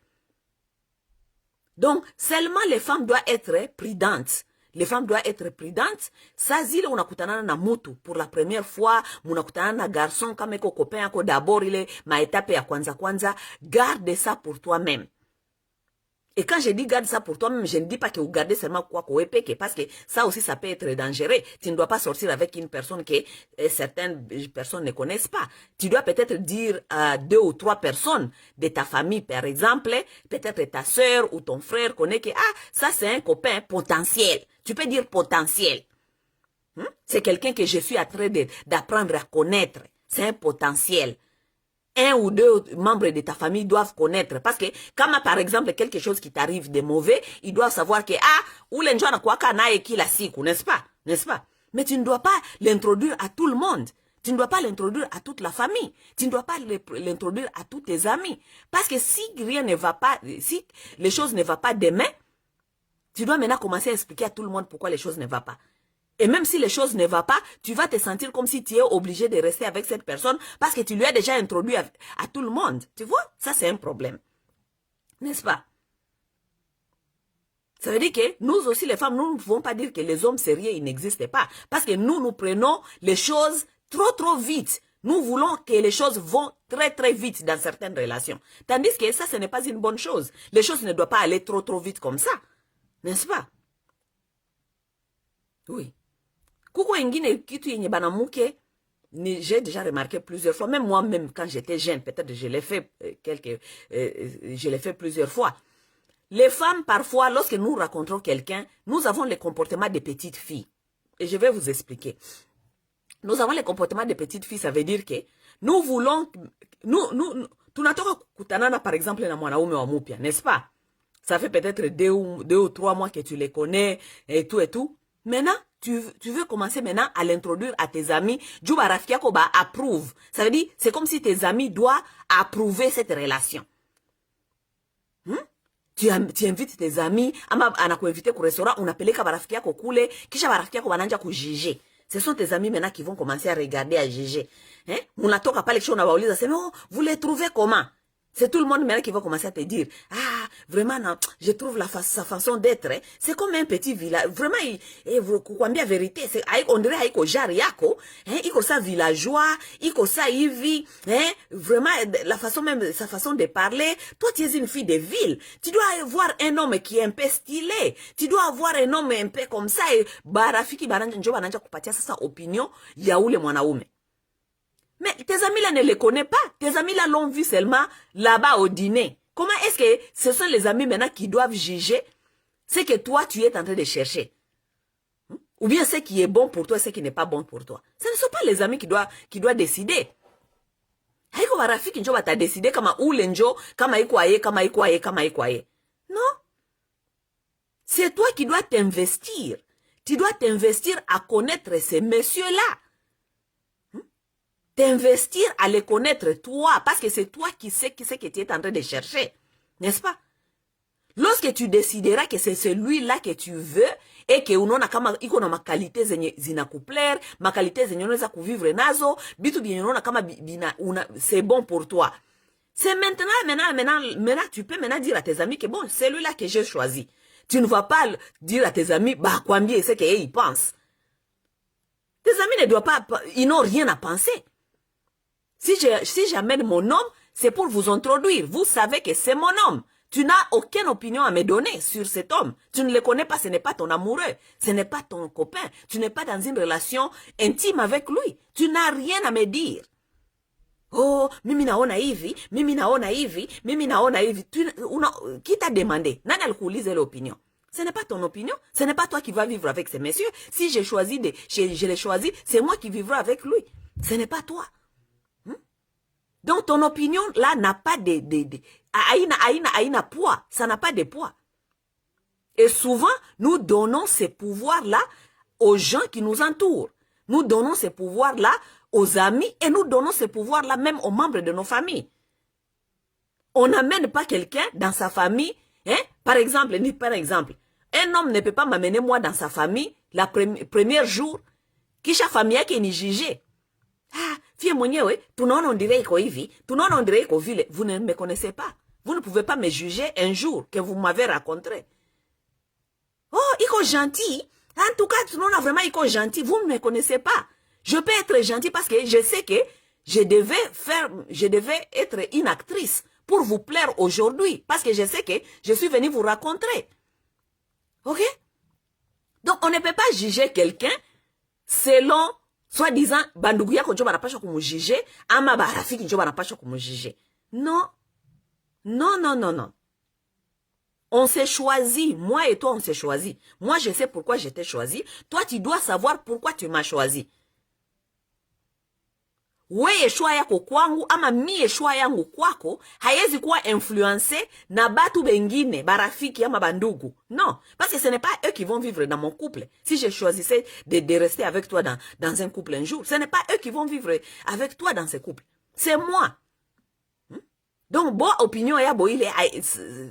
Donc, seulement les femmes doivent être prudentes. Les femmes doivent être prudentes. Ça, zile unakutana na mutu pour la première fois, munakutana na garçon kama eko copain yako d'abord ile maetape ya kwanza, garde ça pour toi-même. Et quand je dis garde ça pour toi-même, je ne dis pas que vous gardez seulement quoi qu'on épée, parce que ça aussi, ça peut être dangereux. Tu ne dois pas sortir avec une personne que certaines personnes ne connaissent pas. Tu dois peut-être dire à 2 ou 3 personnes de ta famille, par exemple, peut-être ta soeur ou ton frère connaît que, ça c'est un copain potentiel. Tu peux dire potentiel. C'est quelqu'un que je suis en train d'apprendre à connaître. C'est un potentiel. 1 ou 2 membres de ta famille doivent connaître. Parce que, quand par exemple, quelque chose qui t'arrive de mauvais, ils doivent savoir que, ule njo anakuwaka naye kila siku, n'est-ce pas? N'est-ce pas? Mais tu ne dois pas l'introduire à tout le monde. Tu ne dois pas l'introduire à toute la famille. Tu ne dois pas l'introduire à tous tes amis. Parce que si rien ne va pas, si les choses ne vont pas demain, tu dois maintenant commencer à expliquer à tout le monde pourquoi les choses ne vont pas. Et même si les choses ne vont pas, tu vas te sentir comme si tu es obligé de rester avec cette personne parce que tu lui as déjà introduit à tout le monde. Tu vois? Ça, c'est un problème. N'est-ce pas? Ça veut dire que nous aussi, les femmes, nous ne pouvons pas dire que les hommes sérieux, ils n'existent pas. Parce que nous prenons les choses trop vite. Nous voulons que les choses vont très vite dans certaines relations. Tandis que ça, ce n'est pas une bonne chose. Les choses ne doivent pas aller trop vite comme ça. N'est-ce pas? Oui. Kuko ingine kitu yenye banamuke, j'ai déjà remarqué plusieurs fois, même moi-même quand j'étais jeune, peut-être je l'ai fait je l'ai fait plusieurs fois. Les femmes, parfois, lorsque nous rencontrons quelqu'un, nous avons le comportement des petites filles. Et je vais vous expliquer. Nous avons le comportement des petites filles, ça veut dire que nous voulons, tunatoka kutanana par exemple na mwanaume wa mupya, n'est-ce pas? Ça fait peut-être 2 ou 3 mois que tu les connais et tout. Maintenant, tu veux commencer maintenant à l'introduire à tes amis. Juba rafiki yako ba approuve. Ça veut dire, c'est comme si tes amis doivent approuver cette relation. Tu invites tes amis, ama anakuinvite ku restaurant, unapeleka barafiki yako kule, kisha barafiki yako bananja kujuger. Ce sont tes amis maintenant qui vont commencer à regarder, à juger. Munatoka pale kisha unawauliza, c'est non, vous les trouvez comment? C'est tout le monde maintenant qui va commencer à te dire, vraiment, non, je trouve sa façon d'être, c'est comme un petit village. Vraiment, kukwambia vérité, on dirait haiko jari yako, iko sa villageois, iko sa hivi, vraiment, sa façon de parler. Toi, tu es une fille de ville. Tu dois avoir un homme qui est un peu stylé. Tu dois avoir un homme un peu comme ça. Et barafiki njo bananja kupatia sasa opinion ya ule mwanaume. Mais tes amis là ne les connaissent pas. Tes amis là l'ont vu seulement là-bas au dîner. Comment est-ce que ce sont les amis maintenant qui doivent juger ce que toi tu es en train de chercher? Ou bien ce qui est bon pour toi, ce qui n'est pas bon pour toi. Ce ne sont pas les amis qui doivent décider. Haiko barafiki njo bata décider kama ule njo, kama iko aye. Non. C'est toi qui dois t'investir. Tu dois t'investir à connaître ces messieurs-là. T'investir à les connaître toi, parce que c'est toi qui sais que tu es en train de chercher, n'est-ce pas? Lorsque tu décideras que c'est celui-là que tu veux et que unaona kama iko na makalite zenye zinakuplaire, makalite zenye unaweza kuvivre nazo, bitu bien unaona kama c'est bon pour toi. C'est maintenant, tu peux maintenant dire à tes amis que bon, c'est celui-là que j'ai choisi. Tu ne vas pas dire à tes amis, bah, combien c'est qu'ils pensent. Tes amis ne doivent pas, ils n'ont rien à penser. Si j'amène mon homme, c'est pour vous introduire. Vous savez que c'est mon homme. Tu n'as aucune opinion à me donner sur cet homme. Tu ne le connais pas, ce n'est pas ton amoureux. Ce n'est pas ton copain. Tu n'es pas dans une relation intime avec lui. Tu n'as rien à me dire. Oh, mimi naona hivi, mimi naona hivi, mimi naona hivi. Qui t'a demandé? Nani alikuuliza l'opinion? Ce n'est pas ton opinion. Ce n'est pas toi qui vas vivre avec ces messieurs. Si j'ai choisi, je l'ai choisi, c'est moi qui vivrai avec lui. Ce n'est pas toi. Donc ton opinion là n'a pas aïna poids. Ça n'a pas de poids. Et souvent, nous donnons ces pouvoirs-là aux gens qui nous entourent. Nous donnons ces pouvoirs-là aux amis et nous donnons ces pouvoirs-là même aux membres de nos familles. On n'amène pas quelqu'un dans sa famille. Hein? Par exemple, un homme ne peut pas m'amener moi dans sa famille le premier jour. Kisha famille yake ni jugé. Ah, fie mwenyewe, tunaona on dirait iko hivi, tunaona on dirait iko vile. Vous ne me connaissez pas. Vous ne pouvez pas me juger un jour que vous m'avez rencontré. Oh, iko gentil. En tout cas, tunaona vraiment iko gentil. Vous ne me connaissez pas. Je peux être gentil parce que je sais que je devais être une actrice pour vous plaire aujourd'hui. Parce que je sais que je suis venue vous rencontrer. Ok? Donc, on ne peut pas juger quelqu'un selon, soi-disant, bandugu yako njo banapasha kumujije, ama barafiki njo banapasha kumujije. Non. Non, non, non, non. On s'est choisi. Moi et toi, on s'est choisi. Moi, je sais pourquoi je t'ai choisi. Toi, tu dois savoir pourquoi tu m'as choisi. Weye shwa yako kwangu ama mie shwa yangu kwako hayezi kuwa influencé na batu bengine, barafiki ama bandugu. Non, parce que ce n'est pas eux qui vont vivre dans mon couple. Si je choisissais de rester avec toi dans un couple un jour, ce n'est pas eux qui vont vivre avec toi dans ce couple. C'est moi. Donc, bon, opinion ya boile,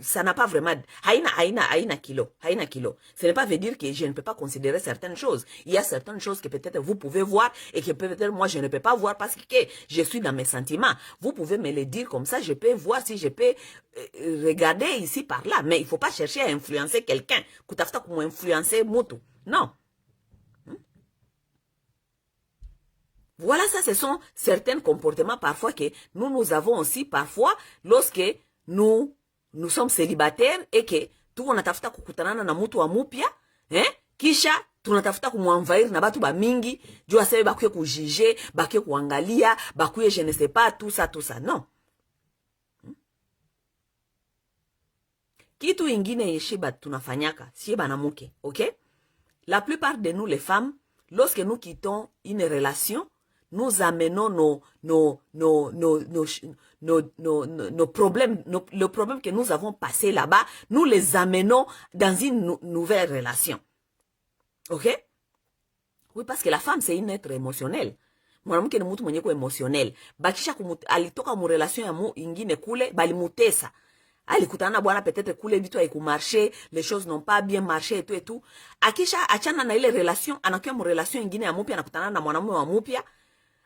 ça n'a pas vraiment, haina kilo. Ce n'est pas veut dire que je ne peux pas considérer certaines choses. Il y a certaines choses que peut-être vous pouvez voir et que peut-être moi je ne peux pas voir parce que je suis dans mes sentiments. Vous pouvez me le dire comme ça, je peux voir si je peux regarder ici par là. Mais il ne faut pas chercher à influencer quelqu'un. Kutafuta comme influencer mutu. Non. Voilà, ça, ce sont certains comportements parfois que nous avons aussi parfois lorsque nous sommes célibataires et que tunatafuta kukutanana na mtu wa mupya, kisha tunatafuta kumwanvair na batu ba mingi, juu asebe bakuye kujije, bakuye kuangalia, bakuye je ne sais pas, tout ça, non. Kitu ingine yeshiba tunafanyaka, sieba na muke, ok? La plupart de nous les femmes, lorsque nous quittons une relation, nous amenons nos problèmes, le problème que nous avons passé là-bas, nous les amenons dans une nouvelle relation. Ok? Oui, parce que la femme, c'est une être émotionnelle. Mwanamke ni mtu mwenye ko émotionnel. Bakisha alitoka mu relation ya mu ingine kule, balimutesa. Alikutana bwana peut-être kule vitu haikumarché, les choses n'ont pas bien marché et tout. Akisha achana na ile relation, anakuwa mu relation ingine ya mupya, anakutana na mwanamume wa mupya.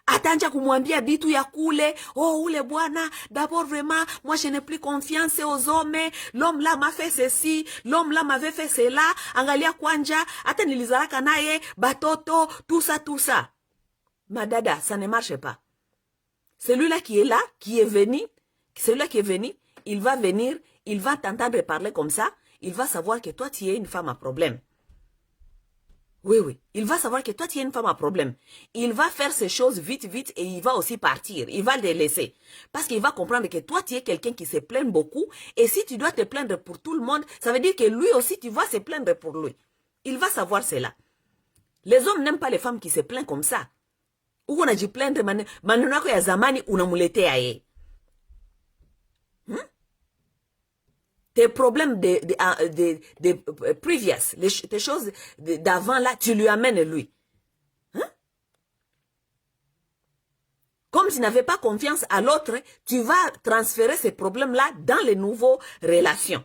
Atanja kumwambia bitu ya kule, oh ule bwana, d'abord vraiment, moi je n'ai plus confiance aux hommes, l'homme là m'a fait ceci, l'homme là m'avait fait cela, angalia kwanja, hata nilizaraka naye, batoto, tout ça. Madada, ça ne marche pas. Celui-là qui est là, celui-là qui est venu, il va venir, il va t'entendre parler comme ça, il va savoir que toi tu es une femme à problème. Oui. Il va savoir que toi, tu es une femme à problème. Il va faire ces choses vite et il va aussi partir. Il va les laisser. Parce qu'il va comprendre que toi, tu es quelqu'un qui se plaint beaucoup. Et si tu dois te plaindre pour tout le monde, ça veut dire que lui aussi, tu vas se plaindre pour lui. Il va savoir cela. Les hommes n'aiment pas les femmes qui se plaignent comme ça. Ou on a dit plaindre, maneno yako ya zamani unamuletea yeye. Tes problèmes de previous, tes choses d'avant là, tu lui amènes lui. Comme tu n'avais pas confiance à l'autre, tu vas transférer ces problèmes-là dans les nouvelles relations.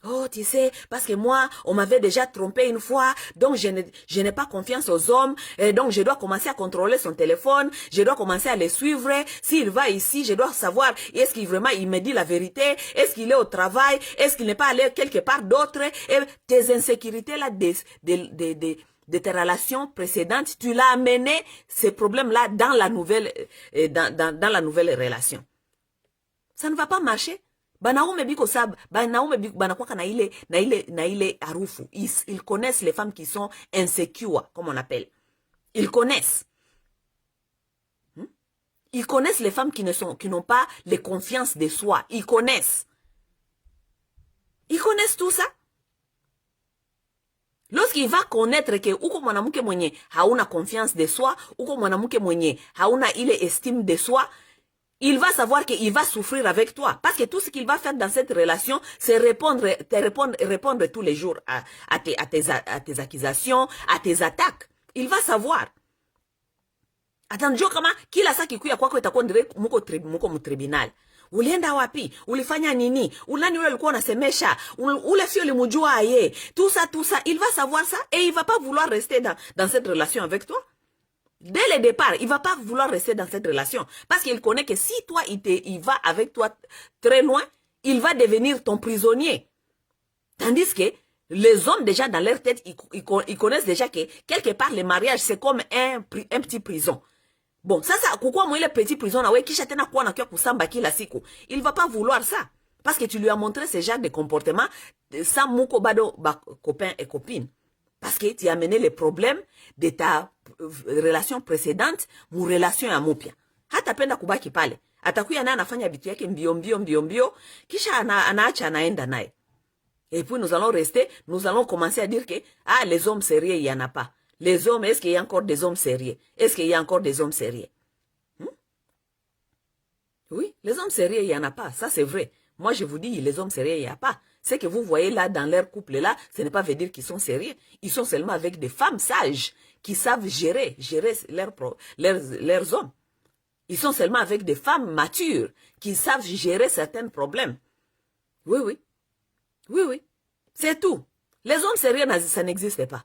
Oh, tu sais, parce que moi, on m'avait déjà trompé une fois, donc je n'ai pas confiance aux hommes, et donc je dois commencer à contrôler son téléphone, je dois commencer à les suivre. S'il va ici, je dois savoir, est-ce qu'il vraiment, il me dit la vérité, est-ce qu'il est au travail, est-ce qu'il n'est pas allé quelque part d'autre, et tes insécurités-là de tes relations précédentes, tu l'as amené, ces problèmes-là, dans la nouvelle, dans la nouvelle relation. Ça ne va pas marcher. Banaume biko sab, banaume biko banakwaka na ile harufu. Ils connaissent les femmes qui sont insécures, comme on appelle. Ils connaissent. Ils connaissent les femmes qui n'ont pas les confiances de soi. Ils connaissent. Ils connaissent tout ça. Lorsqu'il va connaître que uko mwanamke mwenye hauna confiance de soi, uko mwanamke mwenye hauna ile estime de soi, il va savoir qu'il va souffrir avec toi. Parce que tout ce qu'il va faire dans cette relation, c'est répondre tous les jours à tes accusations, à tes attaques. Il va savoir. Atanjua kama kila saa kikuya kwako itakuwa ndire muko mtribunal. Ulienda wapi? Ulifanya nini? Ulani ule alikuwa unasemesha? Ule fio limujua aye. Tout ça, il va savoir ça et il va pas vouloir rester dans cette relation avec toi. Dès le départ, il va pas vouloir rester dans cette relation. Parce qu'il connaît que si toi, il va avec toi très loin, il va devenir ton prisonnier. Tandis que les hommes, déjà, dans leur tête, ils connaissent déjà que, quelque part, le mariage, c'est comme un petit prison. Bon, ça, pourquoi moi, le petit prison, il va pas vouloir ça. Parce que tu lui as montré ce genre de comportement sans mouko bado copain et copine. Parce que tu as amené les problèmes de ta relation précédente, mon relation ya mupya. Hata penda kubaki pale. Atakuya na anafanya vitu yake mbio, kisha anaacha anaenda naye. Et puis nous allons commencer à dire que les hommes sérieux, il y en a pas. Les hommes, est-ce qu'il y a encore des hommes sérieux? Est-ce qu'il y a encore des hommes sérieux? Oui, les hommes sérieux, il y en a pas. Ça c'est vrai. Moi je vous dis, les hommes sérieux, il y a pas. Ce que vous voyez là dans leur couple là, ce n'est pas veut dire qu'ils sont sérieux. Ils sont seulement avec des femmes sages qui savent gérer leurs hommes. Ils sont seulement avec des femmes matures qui savent gérer certains problèmes. Oui. C'est tout. Les hommes sérieux, ça n'existe pas.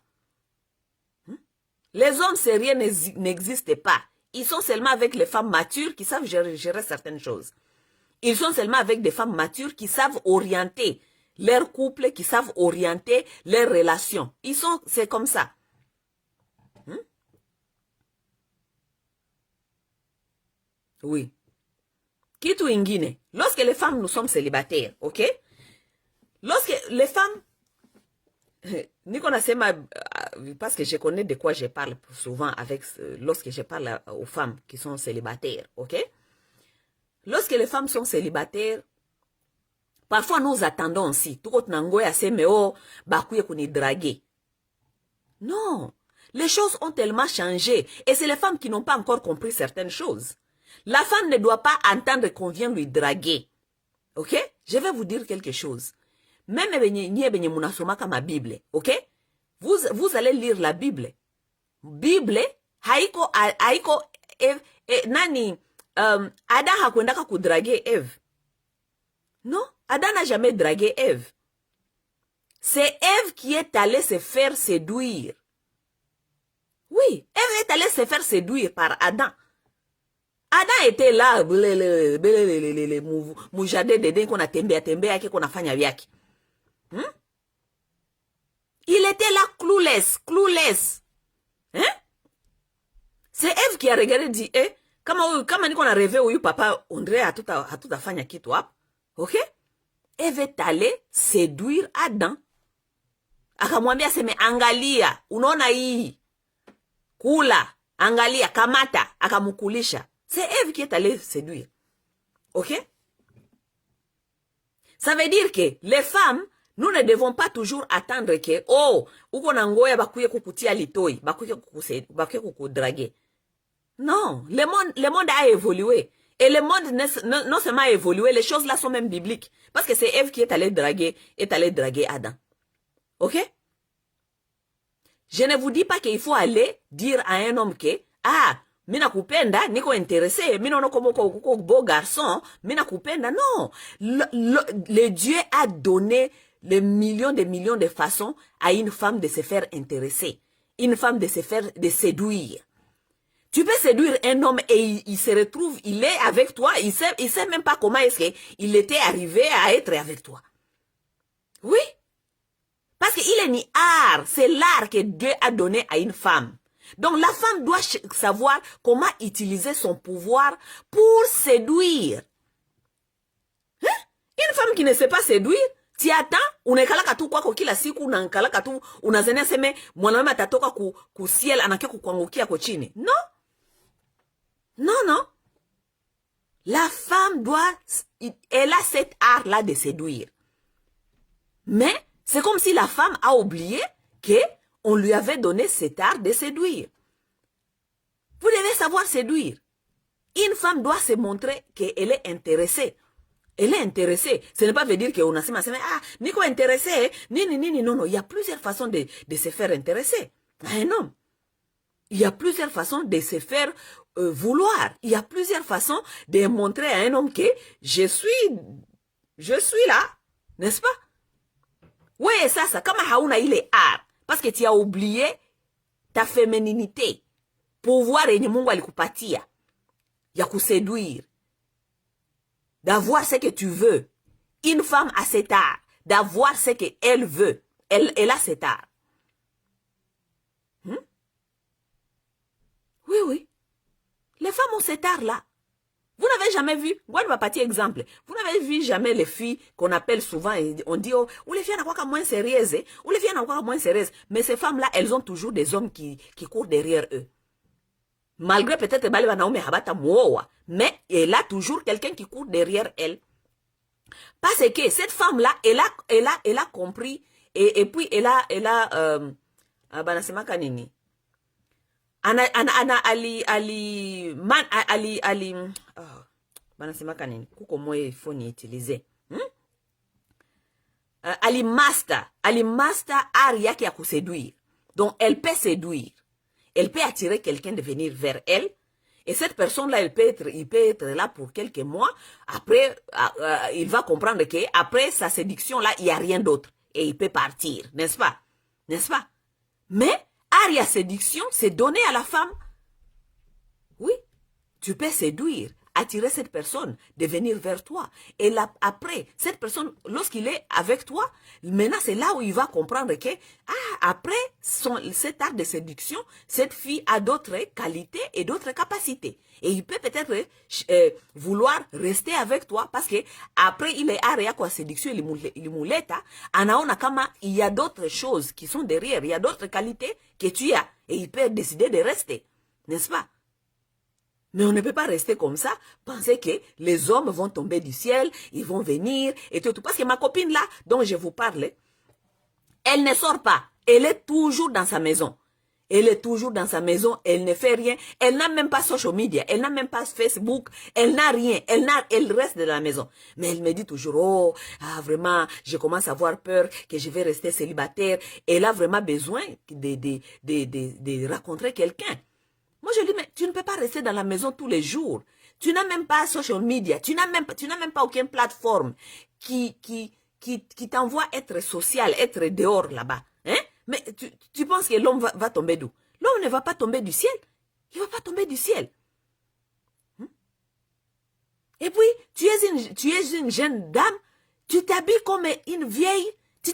Les hommes sérieux n'existent pas. Ils sont seulement avec les femmes matures qui savent gérer certaines choses. Ils sont seulement avec des femmes matures qui savent orienter leur couple, qui savent orienter leurs relations. C'est comme ça. Oui. Kitu ingine. Lorsque les femmes, nous sommes célibataires, ok? Lorsque les femmes, parce que je connais de quoi je parle souvent lorsque je parle aux femmes qui sont célibataires, ok? Lorsque les femmes sont célibataires, parfois nous attendons aussi. Tout le monde draguer. Non. Les choses ont tellement changé. Et c'est les femmes qui n'ont pas encore compris certaines choses. La femme ne doit pas entendre qu'on vient lui draguer. Ok? Je vais vous dire quelque chose. Même ma Bible, ok? Vous allez lire la Bible. Bible, haiko, nani, Adam hakwendaka kudraguer Eve. Non, Adam n'a jamais dragué Eve. C'est Eve qui est allée se faire séduire. Oui, Eve est allée se faire séduire par Adam. Adam était là, mujade dede qu'on a tembea qu'on a fanya vyake. Il était là clueless. Hein? C'est Eve qui a regardé et dit, kama niko na rêvé huyu papa, André hatutafanya kitu hapa. Ok? Eve est allée séduire Adam. Akamwambia seme angalia, unaona hii. Kula, angalia, kamata, akamukulisha. C'est Eve qui est allée séduire. Ok? Ça veut dire que les femmes, nous ne devons pas toujours attendre que, uko na ngoya bakuye kukutia litoi, bakuye kukudraguer. Non, le monde a évolué. Et le monde non seulement a évolué, les choses là sont même bibliques. Parce que c'est Ève qui est allée draguer Adam. Ok? Je ne vous dis pas qu'il faut aller dire à un homme que, mina kupenda, niko intéressé, mina no comme beau garçon, mina kupenda. Non. Le Dieu a donné les millions de façons à une femme de se faire intéresser. Une femme de séduire. Tu peux séduire un homme et il se retrouve, il est avec toi, il sait même pas comment est-ce qu'il était arrivé à être avec toi. Oui. Parce qu'il est ni art, c'est l'art que Dieu a donné à une femme. Donc la femme doit savoir comment utiliser son pouvoir pour séduire. Hein? Une femme qui ne sait pas séduire, tu attends, unakalaka tu kwako kila siku, unakalaka tu, unazania seme, mwanaume atatoka ku ciel, anake kukuangukia kwa chini. Non. Non, non. La femme elle a cet art-là de séduire. Mais c'est comme si la femme a oublié qu'on lui avait donné cet art de séduire. Vous devez savoir séduire. Une femme doit se montrer qu'elle est intéressée. Elle est intéressée. Ce n'est pas veut dire qu'on a dit, ah, Nico est intéressé. Non, non. Il y a plusieurs façons de se faire intéresser à un homme. Il y a plusieurs façons de se faire vouloir. Il y a plusieurs façons de montrer à un homme que je suis là. N'est-ce pas? Oui, ça, comme Haouna, il est art. Parce que tu as oublié ta fémininité. Pouvoir et Mungu alikupatia. Ya séduire. D'avoir ce que tu veux. Une femme a cet art. D'avoir ce qu'elle veut. Elle a cet art. Oui, oui. Les femmes ont cet art-là. Vous n'avez jamais vu, moi je vais partir exemple, vous n'avez vu jamais les filles qu'on appelle souvent, on dit, oh, ou les filles n'ont pas moins sérieuses, ou les filles n'ont pas moins sérieuses. Mais ces femmes-là, elles ont toujours des hommes qui courent derrière eux. Malgré peut-être mais elle a toujours quelqu'un qui court derrière elle. Parce que cette femme-là, elle a compris, et puis elle a banasema kanini kuko moye ifo ni utiliser ali master art yake ya kuséduire. Donc elle peut séduire, elle peut attirer quelqu'un de venir vers elle, et cette personne là il peut être là pour quelques mois. Après il va comprendre que après sa séduction là il y a rien d'autre et il peut partir, n'est-ce pas? Mais art séduction, c'est donné à la femme. Oui, tu peux séduire, attirer cette personne, de venir vers toi. Et là, après, cette personne, lorsqu'il est avec toi, maintenant c'est là où il va comprendre que, après cet art de séduction, cette fille a d'autres qualités et d'autres capacités. Et il peut peut-être vouloir rester avec toi parce que après il est art quoi séduction, il mouleta, anaona kama il y a d'autres choses qui sont derrière, il y a d'autres qualités que tu as et il peut décider de rester, n'est-ce pas? Mais on ne peut pas rester comme ça, penser que les hommes vont tomber du ciel, ils vont venir et tout. Parce que ma copine là, dont je vous parle, elle ne sort pas, elle est toujours dans sa maison. Elle est toujours dans sa maison, elle ne fait rien. Elle n'a même pas social media, elle n'a même pas Facebook, elle n'a rien, elle reste dans la maison. Mais elle me dit toujours, oh, vraiment, je commence à avoir peur que je vais rester célibataire. Elle a vraiment besoin de rencontrer quelqu'un. Moi, je lui dis, mais tu ne peux pas rester dans la maison tous les jours. Tu n'as même pas social media, tu n'as même pas aucune plateforme qui t'envoie être social, être dehors là-bas. Hein? Mais tu penses que l'homme va tomber d'où? L'homme ne va pas tomber du ciel. Il ne va pas tomber du ciel. Et puis, tu es une jeune dame, tu t'habilles comme une vieille, tu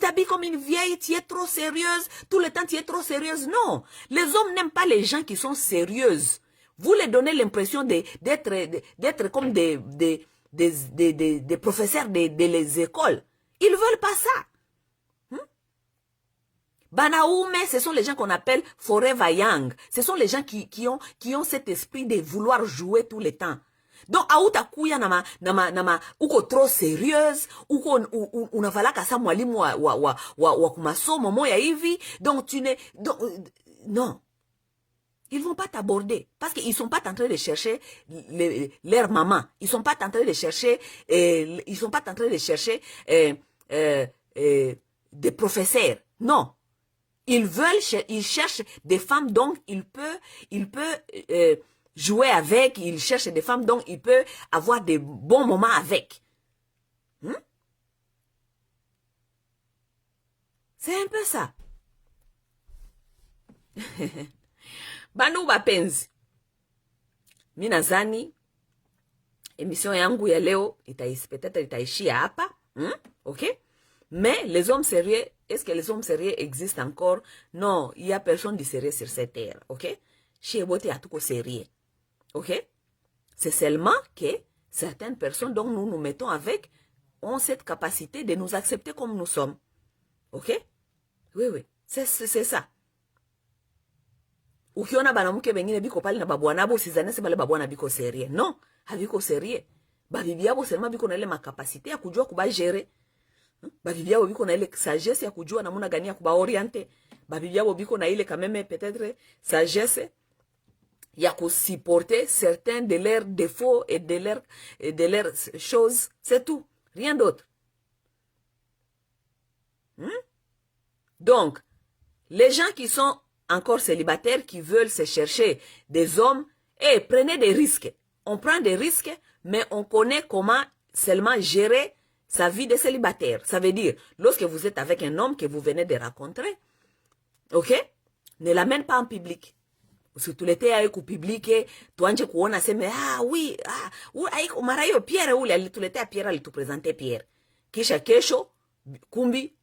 es trop sérieuse, tout le temps tu es trop sérieuse. Non, les hommes n'aiment pas les gens qui sont sérieuses. Vous leur donnez l'impression d'être comme des professeurs de les écoles. Ils ne veulent pas ça. Banaume, ce sont les gens qu'on appelle forever young. Ce sont les gens qui ont cet esprit de vouloir jouer tout le temps. Donc, autakuya nama uko trop sérieuse, uko unavalaka sa mwalimu wa kumasomo moya hivi. Donc non. Ils vont pas t'aborder parce qu'ils sont pas en train de chercher leur maman. Ils sont pas en train de chercher des professeurs. Non. Ils cherchent des femmes dont il peut jouer avec, il cherche des femmes dont il peut avoir des bons moments avec. C'est un peu ça. Bandu bapenzi, mi nadhani émission yangu ya leo peut-être itaishia hapa, ok? Mais les hommes sérieux, est-ce que les hommes sérieux existent encore? Non, il y a personne de sérieux sur cette terre, ok? Chez Bote a tout sérieux, ok? C'est seulement que certaines personnes dont nous nous mettons avec ont cette capacité de nous accepter comme nous sommes, ok? Oui, c'est ça. Ukiona banamuke bengine biko pale na babwana abo sizane se bale babwana biko sérieux. Non, habiko sérieux. Babibi yabo seulement biko na ile makapasite ya kujua kuba gérer. Babibi yabo biko na ile sagesse ya kujua namuna gani ya kuba orienter. Babibi yabo biko na ile quand même peut-être sagesse ya ku supporter certains de leurs défauts et de leurs choses, c'est tout, rien d'autre. Donc, les gens qui sont encore célibataires, qui veulent se chercher des hommes, et prenez des risques. On prend des risques, mais on connaît comment seulement gérer sa vie de célibataire. Ça veut dire, lorsque vous êtes avec un homme que vous venez de rencontrer, ok, ne l'amène pas en public. Surtout l'été avec au public, tuanje kuona seme, ah oui, mara hiyo Pierre ule alituletea Pierre, alitupresente Pierre. Kisha kesho, kumbi,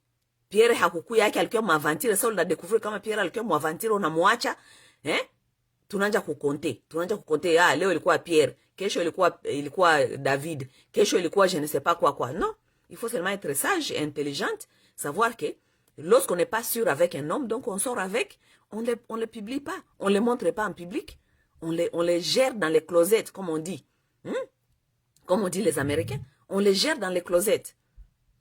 Pierre hakukuya yake alikuwa mwavantire, sasa unadekuvrir kama Pierre alikuwa mwavantire, unamwacha, tunaanza kukonte, leo ilikuwa Pierre, kesho ilikuwa David, kesho ilikuwa je ne sais pas quoi. Non, il faut seulement être sage et intelligente, savoir que lorsqu'on n'est pas sûr avec un homme, donc on sort avec, on le publie pas, on le montre pas en public, on les gère dans les closets, comme on dit. Comme on dit les Américains, on les gère dans les closets.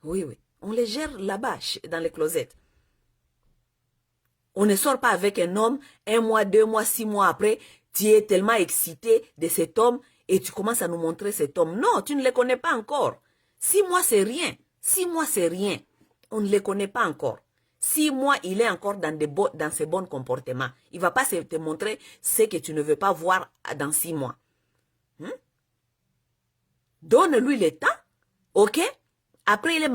Oui. On les gère là-bas, dans les closets. On ne sort pas avec un homme, 1 mois, 2 mois, 6 mois après, tu es tellement excité de cet homme et tu commences à nous montrer cet homme. Non, tu ne le connais pas encore. 6 mois, c'est rien. 6 mois, c'est rien. On ne le connaît pas encore. 6 mois, il est encore dans ses bons comportements. Il ne va pas te montrer ce que tu ne veux pas voir dans 6 mois. Donne-lui le temps, ok? Après, il est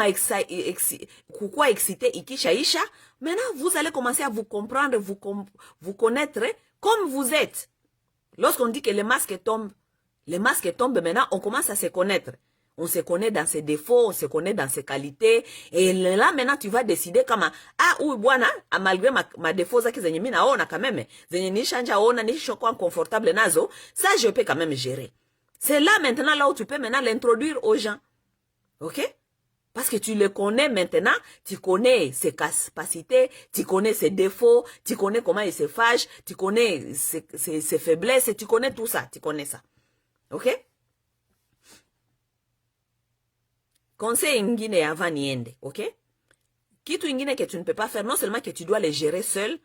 excité, ikishaisha. Maintenant, vous allez commencer à vous comprendre, vous connaître comme vous êtes. Lorsqu'on dit que les masques tombent, maintenant, on commence à se connaître. On se connaît dans ses défauts, on se connaît dans ses qualités. Et là, maintenant, tu vas décider comme, oui, bwana, malgré ma défaut, ça, zenye mina ona quand même, zenye nishanja ona, nishokwa confortable nazo, ça, je peux quand même gérer. C'est là, maintenant, là où tu peux maintenant l'introduire aux gens. Ok? Parce que tu le connais maintenant, tu connais ses capacités, tu connais ses défauts, tu connais comment il se fâche, tu connais ses faiblesses, tu connais tout ça, tu connais ça. Ok? Conseil ingine avant niende, ok? Kitu ingine que tu ne peux pas faire, non seulement que tu dois les gérer seul,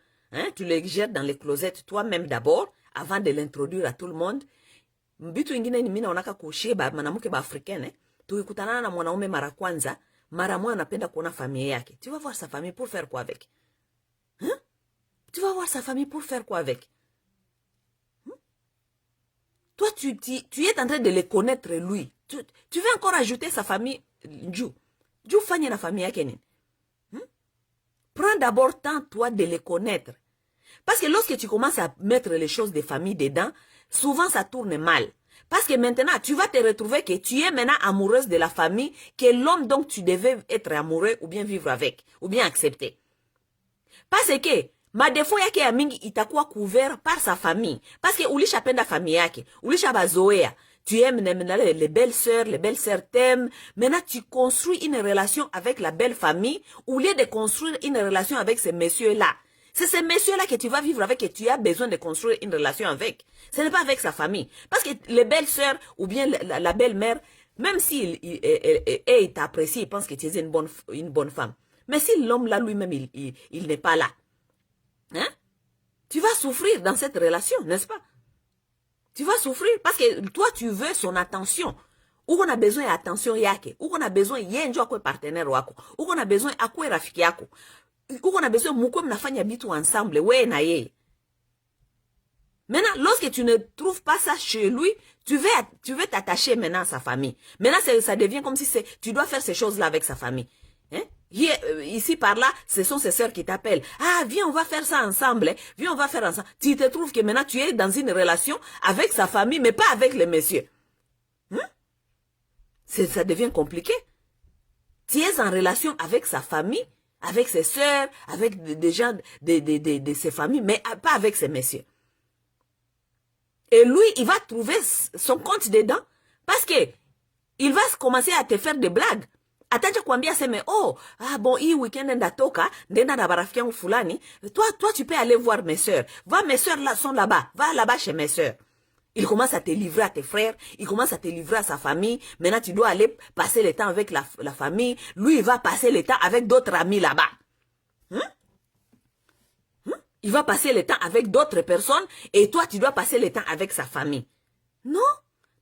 tu les gères dans les closets toi-même d'abord, avant de l'introduire à tout le monde. Bitu ingine ni mina onaka kushie manamuke ba africaine, tukikutana na mwanaume mara kwanza, mara moja anapenda kuona familia yake. Tu vas voir sa famille pour faire quoi avec? Tu vas voir sa famille pour faire quoi avec? Toi, tu es en train de le connaître, lui. Tu veux encore ajouter sa famille, Dieu fanye na famille yake nini? Prends d'abord temps, toi, de les connaître. Parce que lorsque tu commences à mettre les choses de famille dedans, souvent ça tourne mal. Parce que maintenant, tu vas te retrouver que tu es maintenant amoureuse de la famille, que l'homme dont tu devais être amoureux ou bien vivre avec, ou bien accepter. Parce que, madefo yake ya mingi itakuwa couvert par sa famille. Parce que ulisha penda famille yake, ulisha bazoea. Tu aimes les belles-sœurs t'aiment. Maintenant, tu construis une relation avec la belle famille, au lieu de construire une relation avec ces messieurs-là. C'est ces messieurs-là que tu vas vivre avec et tu as besoin de construire une relation avec. Ce n'est pas avec sa famille. Parce que les belles-sœurs ou bien la belle-mère, même s'il t'apprécie, il pense que tu es une bonne femme. Mais si l'homme là lui-même, il n'est pas là, tu vas souffrir dans cette relation, n'est-ce pas? Tu vas souffrir parce que toi, tu veux son attention. Ou qu'on a besoin d'attention yake. Ou qu'on a besoin yenjo akwe partenaire wako. Ou qu'on a besoin akwe rafiki yako. Ou qu'on a besoin mukwe mnafanya bitu ensemble. We na ye. Maintenant, lorsque tu ne trouves pas ça chez lui, tu veux t'attacher maintenant à sa famille. Maintenant, ça devient comme si tu dois faire ces choses-là avec sa famille. Ici, par là, ce sont ses sœurs qui t'appellent. Ah, viens, on va faire ça ensemble. Hein. Viens, on va faire ensemble. Tu te trouves que maintenant, tu es dans une relation avec sa famille, mais pas avec les messieurs. Ça devient compliqué. Tu es en relation avec sa famille, avec ses sœurs, avec des gens de ses familles, mais pas avec ses messieurs. Et lui, il va trouver son compte dedans parce que il va commencer à te faire des blagues. Atacha kuambia seme, oh, ah bon, hii weekend ndatoka, ndenda na barafiki yangu fulani, toi tu peux aller voir mes sœurs. Va, mes sœurs là sont là-bas. Va là-bas chez mes sœurs. Il commence à te livrer à tes frères, il commence à te livrer à sa famille. Maintenant, tu dois aller passer le temps avec la famille. Lui, il va passer le temps avec d'autres amis là-bas. Il va passer le temps avec d'autres personnes et toi, tu dois passer le temps avec sa famille. Non.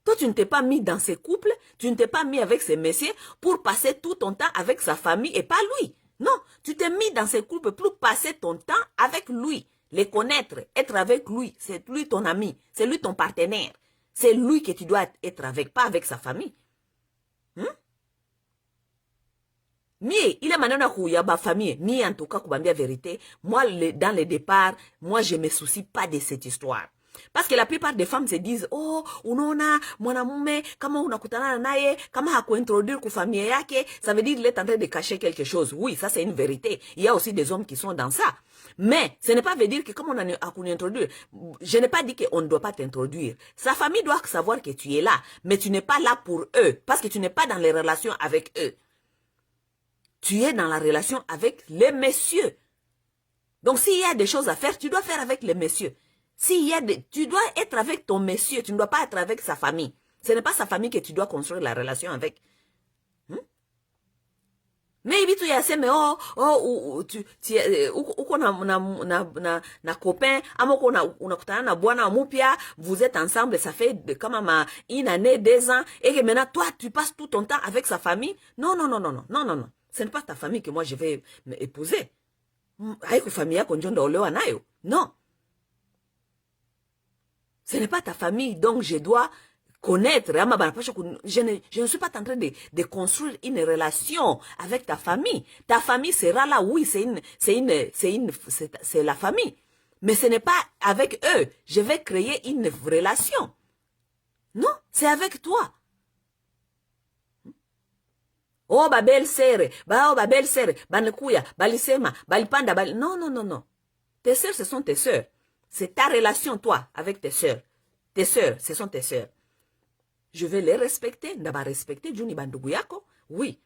Toi, tu ne t'es pas mis dans ces couples, tu ne t'es pas mis avec ces messieurs pour passer tout ton temps avec sa famille et pas lui. Non, tu t'es mis dans ces couples pour passer ton temps avec lui, les connaître, être avec lui. C'est lui ton ami, c'est lui ton partenaire. C'est lui que tu dois être avec, pas avec sa famille. Mie, il est maintenant kouya ba famille. Mie, en tout cas, kubambia vérité. Moi, dans le départ, moi, je me soucie pas de cette histoire. Parce que la plupart des femmes se disent, oh, unaona, mwanamume, kama unakutana naye, kama hakuintroduire ku famille yake, ça veut dire qu'il est en train de cacher quelque chose. Oui, ça c'est une vérité. Il y a aussi des hommes qui sont dans ça. Mais, ce n'est pas veut dire que comme on a introduire, je n'ai pas dit qu'on ne doit pas t'introduire. Sa famille doit savoir que tu es là, mais tu n'es pas là pour eux, parce que tu n'es pas dans les relations avec eux. Tu es dans la relation avec les messieurs. Donc, s'il y a des choses à faire, tu dois faire avec les messieurs. Tu dois être avec ton monsieur, tu ne dois pas être avec sa famille. Ce n'est pas sa famille que tu dois construire la relation avec. Mais ibitu ya seme uko na copain ama uko unakutana na bwana mupya, vous êtes ensemble, ça fait comme une année, 2 ans, et que maintenant toi tu passes tout ton temps avec sa famille. Non. Ce n'est pas ta famille que moi je vais épouser. Haiko famille yako ndio ndaolewa nayo. Non. Ce n'est pas ta famille, donc je dois connaître. Je ne suis pas en train de construire une relation avec ta famille. Ta famille sera là, oui, c'est la famille. Mais ce n'est pas avec eux. Je vais créer une relation. Non, c'est avec toi. Oh, ba belle-sœur, ba belle-sœur, banekuya, balisema, balipanda, non. Tes sœurs, ce sont tes sœurs. C'est ta relation, toi, avec tes sœurs. Tes sœurs, ce sont tes sœurs. Je vais les respecter. Ndaba respecter, Juni Bandugu yako. Oui.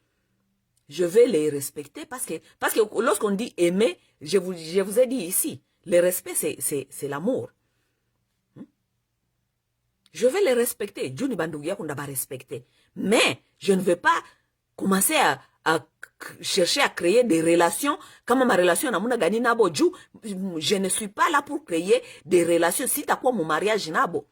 Je vais les respecter parce que lorsqu'on dit aimer, je vous ai dit ici, le respect, c'est l'amour. Je vais les respecter. Juni Bandugu yako ndaba respecter. Mais, je ne veux pas commencer à chercher à créer des relations. Comme ma relation na muna gani nabo, je ne suis pas là pour créer des relations. Si t'as quoi mon mariage nabo.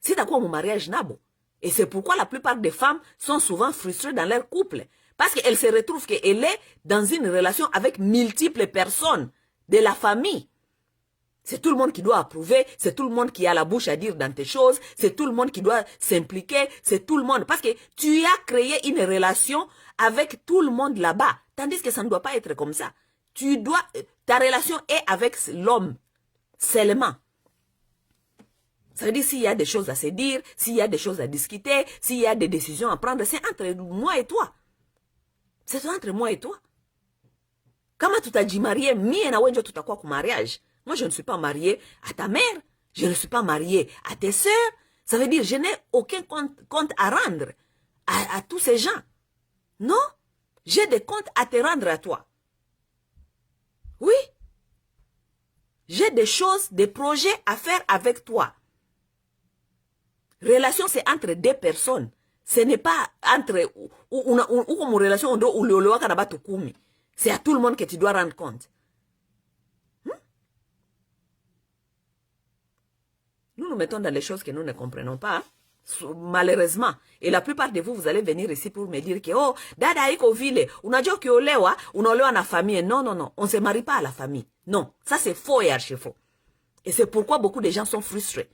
Si t'as quoi mon mariage nabo. Et c'est pourquoi la plupart des femmes sont souvent frustrées dans leur couple. Parce qu'elles se retrouvent qu'elle est dans une relation avec multiples personnes de la famille. C'est tout le monde qui doit approuver, c'est tout le monde qui a la bouche à dire dans tes choses, c'est tout le monde qui doit s'impliquer, c'est tout le monde. Parce que tu as créé une relation avec tout le monde là-bas. Tandis que ça ne doit pas être comme ça. Ta relation est avec l'homme seulement. Ça veut dire s'il y a des choses à se dire, s'il y a des choses à discuter, s'il y a des décisions à prendre, c'est entre moi et toi. C'est entre moi et toi. Comment tu t'as dit marié, mie na wenjo tutakuwa ku mariage. Moi, je ne suis pas mariée à ta mère. Je ne suis pas mariée à tes sœurs. Ça veut dire je n'ai aucun compte à rendre à tous ces gens. Non, j'ai des comptes à te rendre à toi. Oui. J'ai des choses, des projets à faire avec toi. Relation, c'est entre 2 personnes. Ce n'est pas entre... Ou comme relation, c'est à tout le monde que tu dois rendre compte. Nous nous mettons dans les choses que nous ne comprenons pas. Malheureusement. Et la plupart de vous, vous allez venir ici pour me dire que, oh, dada iko vile, unajua ukiolewa, unaolewa na famille. Non. On ne se marie pas à la famille. Non. Ça, c'est faux et archi faux. Et c'est pourquoi beaucoup de gens sont frustrés.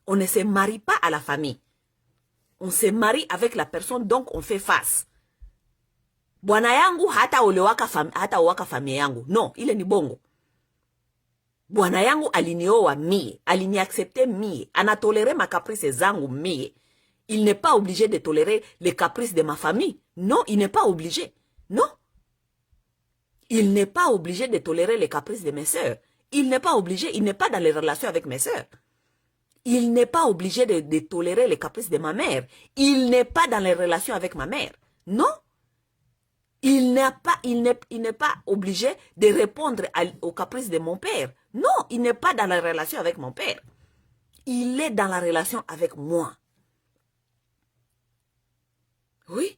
On ne se marie pas à la famille. On se marie avec la personne, donc on fait face. Bwana yangu hata owaka familia yangu. Non, ile ni bongo. Bwana yangu alinioa mie, aliniaccepte mie, anatolere ma caprice zangu mie. Il n'est pas obligé de tolérer les caprices de ma famille. Non, il n'est pas obligé. Non. Il n'est pas obligé de tolérer les caprices de mes sœurs. Il n'est pas obligé, il n'est pas dans les relations avec mes sœurs. Il n'est pas obligé de tolérer les caprices de ma mère. Il n'est pas dans les relations avec ma mère. Non. Il n'est pas obligé de répondre aux caprices de mon père. Non, il n'est pas dans la relation avec mon père. Il est dans la relation avec moi. Oui.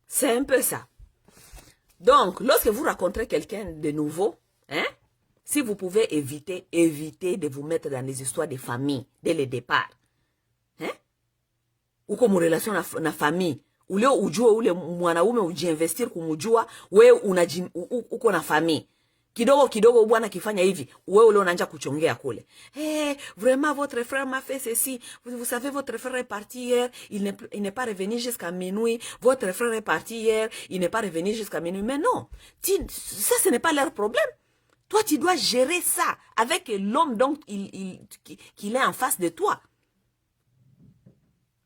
C'est un peu ça. Donc, lorsque vous rencontrez quelqu'un de nouveau, hein, si vous pouvez éviter de vous mettre dans les histoires de famille dès le départ. Hein? Ou comme relation na famille. Ule ujue ule mwanaume ujiinvestir kumujua, we uko na famille. Kidogo bwana kifanya hivi, wewe ule unaanza kuchongea kule. Vraiment votre frère m'a fait ceci. Vous savez votre frère est parti hier, il n'est pas revenu jusqu'à minuit. Votre frère est parti hier, il n'est pas revenu jusqu'à minuit. Mais non, ça ce n'est pas leur problème. Toi tu dois gérer ça avec l'homme donc qu'il est en face de toi.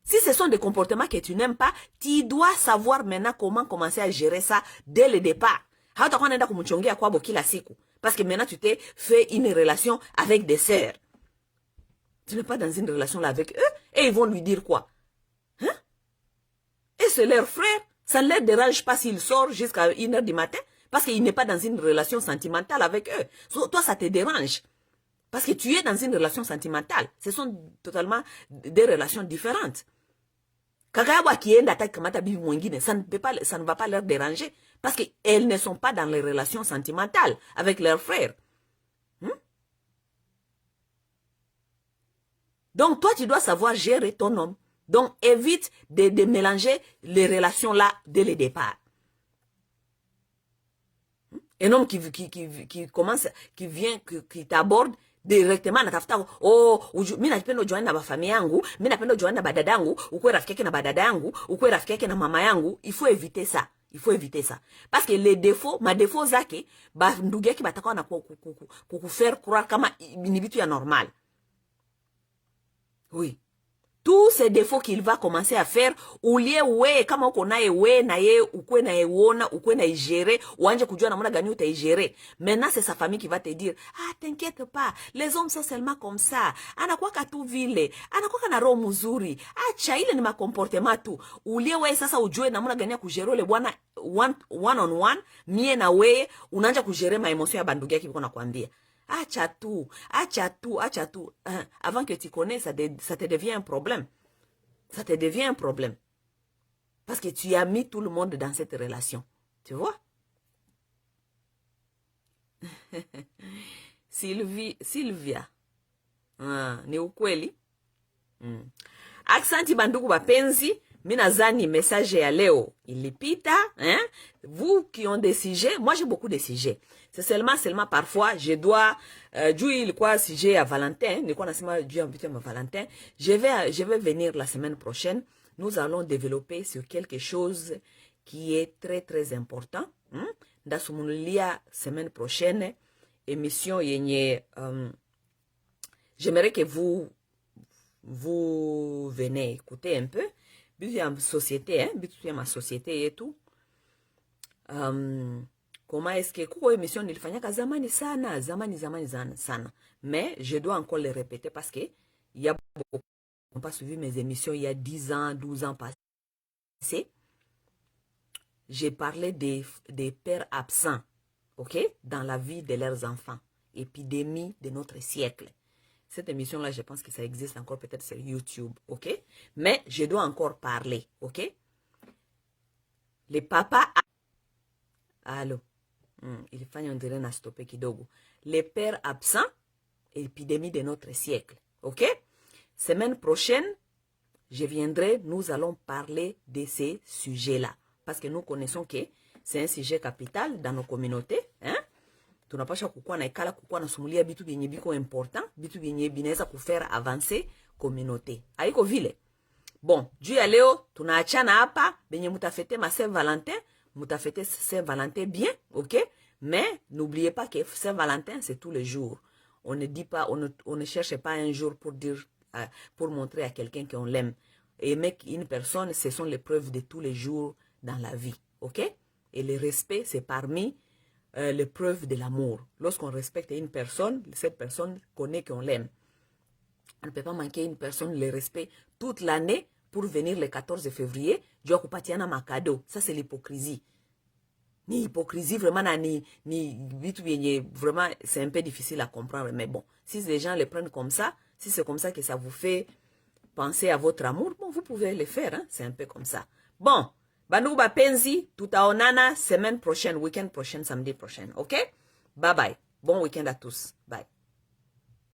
Si ce sont des comportements que tu n'aimes pas, tu dois savoir maintenant comment commencer à gérer ça dès le départ. Parce que maintenant tu t'es fait une relation avec des sœurs. Tu n'es pas dans une relation là avec eux. Et ils vont lui dire quoi? Hein? Et c'est leur frère. Ça ne leur dérange pas s'il sort jusqu'à 1h du matin. Parce qu'il n'est pas dans une relation sentimentale avec eux. Toi, ça te dérange. Parce que tu es dans une relation sentimentale. Ce sont totalement des relations différentes. Ça ne va pas leur déranger. Parce qu'elles ne sont pas dans les relations sentimentales avec leurs frères. Donc, toi, tu dois savoir gérer ton homme. Donc, évite de mélanger les relations-là dès le départ. Un homme qui t'aborde directement natafuta mimi napenda ujoane na bafamia yangu, mimi napenda ujoane na badada yangu, ukwe rafiki yake na badada yangu, ukwe rafiki yake na mama yangu. Il faut éviter ça. Il faut éviter ça. Parce que les défauts, ma défaut zake, ba ndugu yake batakuwa na kukufaire croire kama ni vitu ya normal. Oui. Tous ces défauts qu'il va commencer à faire, ulie we, kama uko naye we, na ye, ukwe na ye wona, ukwe na igere, uanje kujua namuna gani uta igere. Maintenant, c'est sa famille qui va te dire, ah, t'inquiète pas, les hommes sont seulement comme ça. Anakuwa katu vile, anakuwa na roho mzuri. Acha, ile ni ma comportement tu. Ulie we, sasa ujue namuna gani ya kujere ule bwana one on one, mie na we, unaanja kujere ma emotion ya bandugi yaki biko na kuambia. Acha tout. Avant que tu connais, ça te devient un problème. Ça te devient un problème. Parce que tu as mis tout le monde dans cette relation. Tu vois? Sylvia. Ni ukweli. Aksanti bandugu bapenzi. Minazani message ya leo ilipita, hein? Vous qui ont des sujets, moi j'ai beaucoup de sujets. C'est seulement parfois je dois il quoi sujet à Valentin, ni quoi nasema Dieu invité à Valentin. Je vais venir la semaine prochaine. Nous allons développer sur quelque chose qui est très très important. Ndasumulia semaine prochaine émission yenye j'aimerais que vous venez écouter un peu. Bitu ya société, hein, bitu ya ma société et tout. Comment est-ce que kuko émission nilifanyaka zamani sana. Mais je dois encore le répéter parce que il y a beaucoup qui n'ont pas suivi mes émissions il y a 10 ans, 12 ans passés. J'ai parlé des pères absents, ok, dans la vie de leurs enfants. Épidémie de notre siècle. Cette émission-là, je pense que ça existe encore peut-être sur YouTube, ok? Mais je dois encore parler, ok? Les papas... Allô? Il fallait on dirait na stopper kidogo. Les pères absents, épidémie de notre siècle, ok? Semaine prochaine, je viendrai, nous allons parler de ces sujets-là. Parce que nous connaissons que c'est un sujet capital dans nos communautés, hein? Tunapasha kukua na ikala kukua na sumulia bitu bienye biko important, bitu bienye binaweza kufaire avancer communauté. Haiko vile. Bon, juu ya leo tunaachana hapa. Benye mutafete ma Saint-Valentin, mutafete Saint-Valentin bien, ok? Mais n'oubliez pas que Saint-Valentin c'est tous les jours. On ne dit pas, on ne cherche pas un jour pour dire, pour montrer à quelqu'un qu'on l'aime. Aimer une personne, ce sont les preuves de tous les jours dans la vie, ok? Et le respect, c'est parmi les preuves de l'amour. Lorsqu'on respecte une personne, cette personne connaît qu'on l'aime. On ne peut pas manquer une personne le respect toute l'année pour venir le 14 février. Je vais ma cadeau. Ça, c'est l'hypocrisie. Ni hypocrisie, vraiment, vraiment, c'est un peu difficile à comprendre. Mais bon, si les gens le prennent comme ça, si c'est comme ça que ça vous fait penser à votre amour, bon, vous pouvez le faire. Hein? C'est un peu comme ça. Bon, Bandu Bapenzi, tutaonana semaine prochaine, week-end prochain, samedi prochain. OK? Bye bye. Bon week-end à tous. Bye.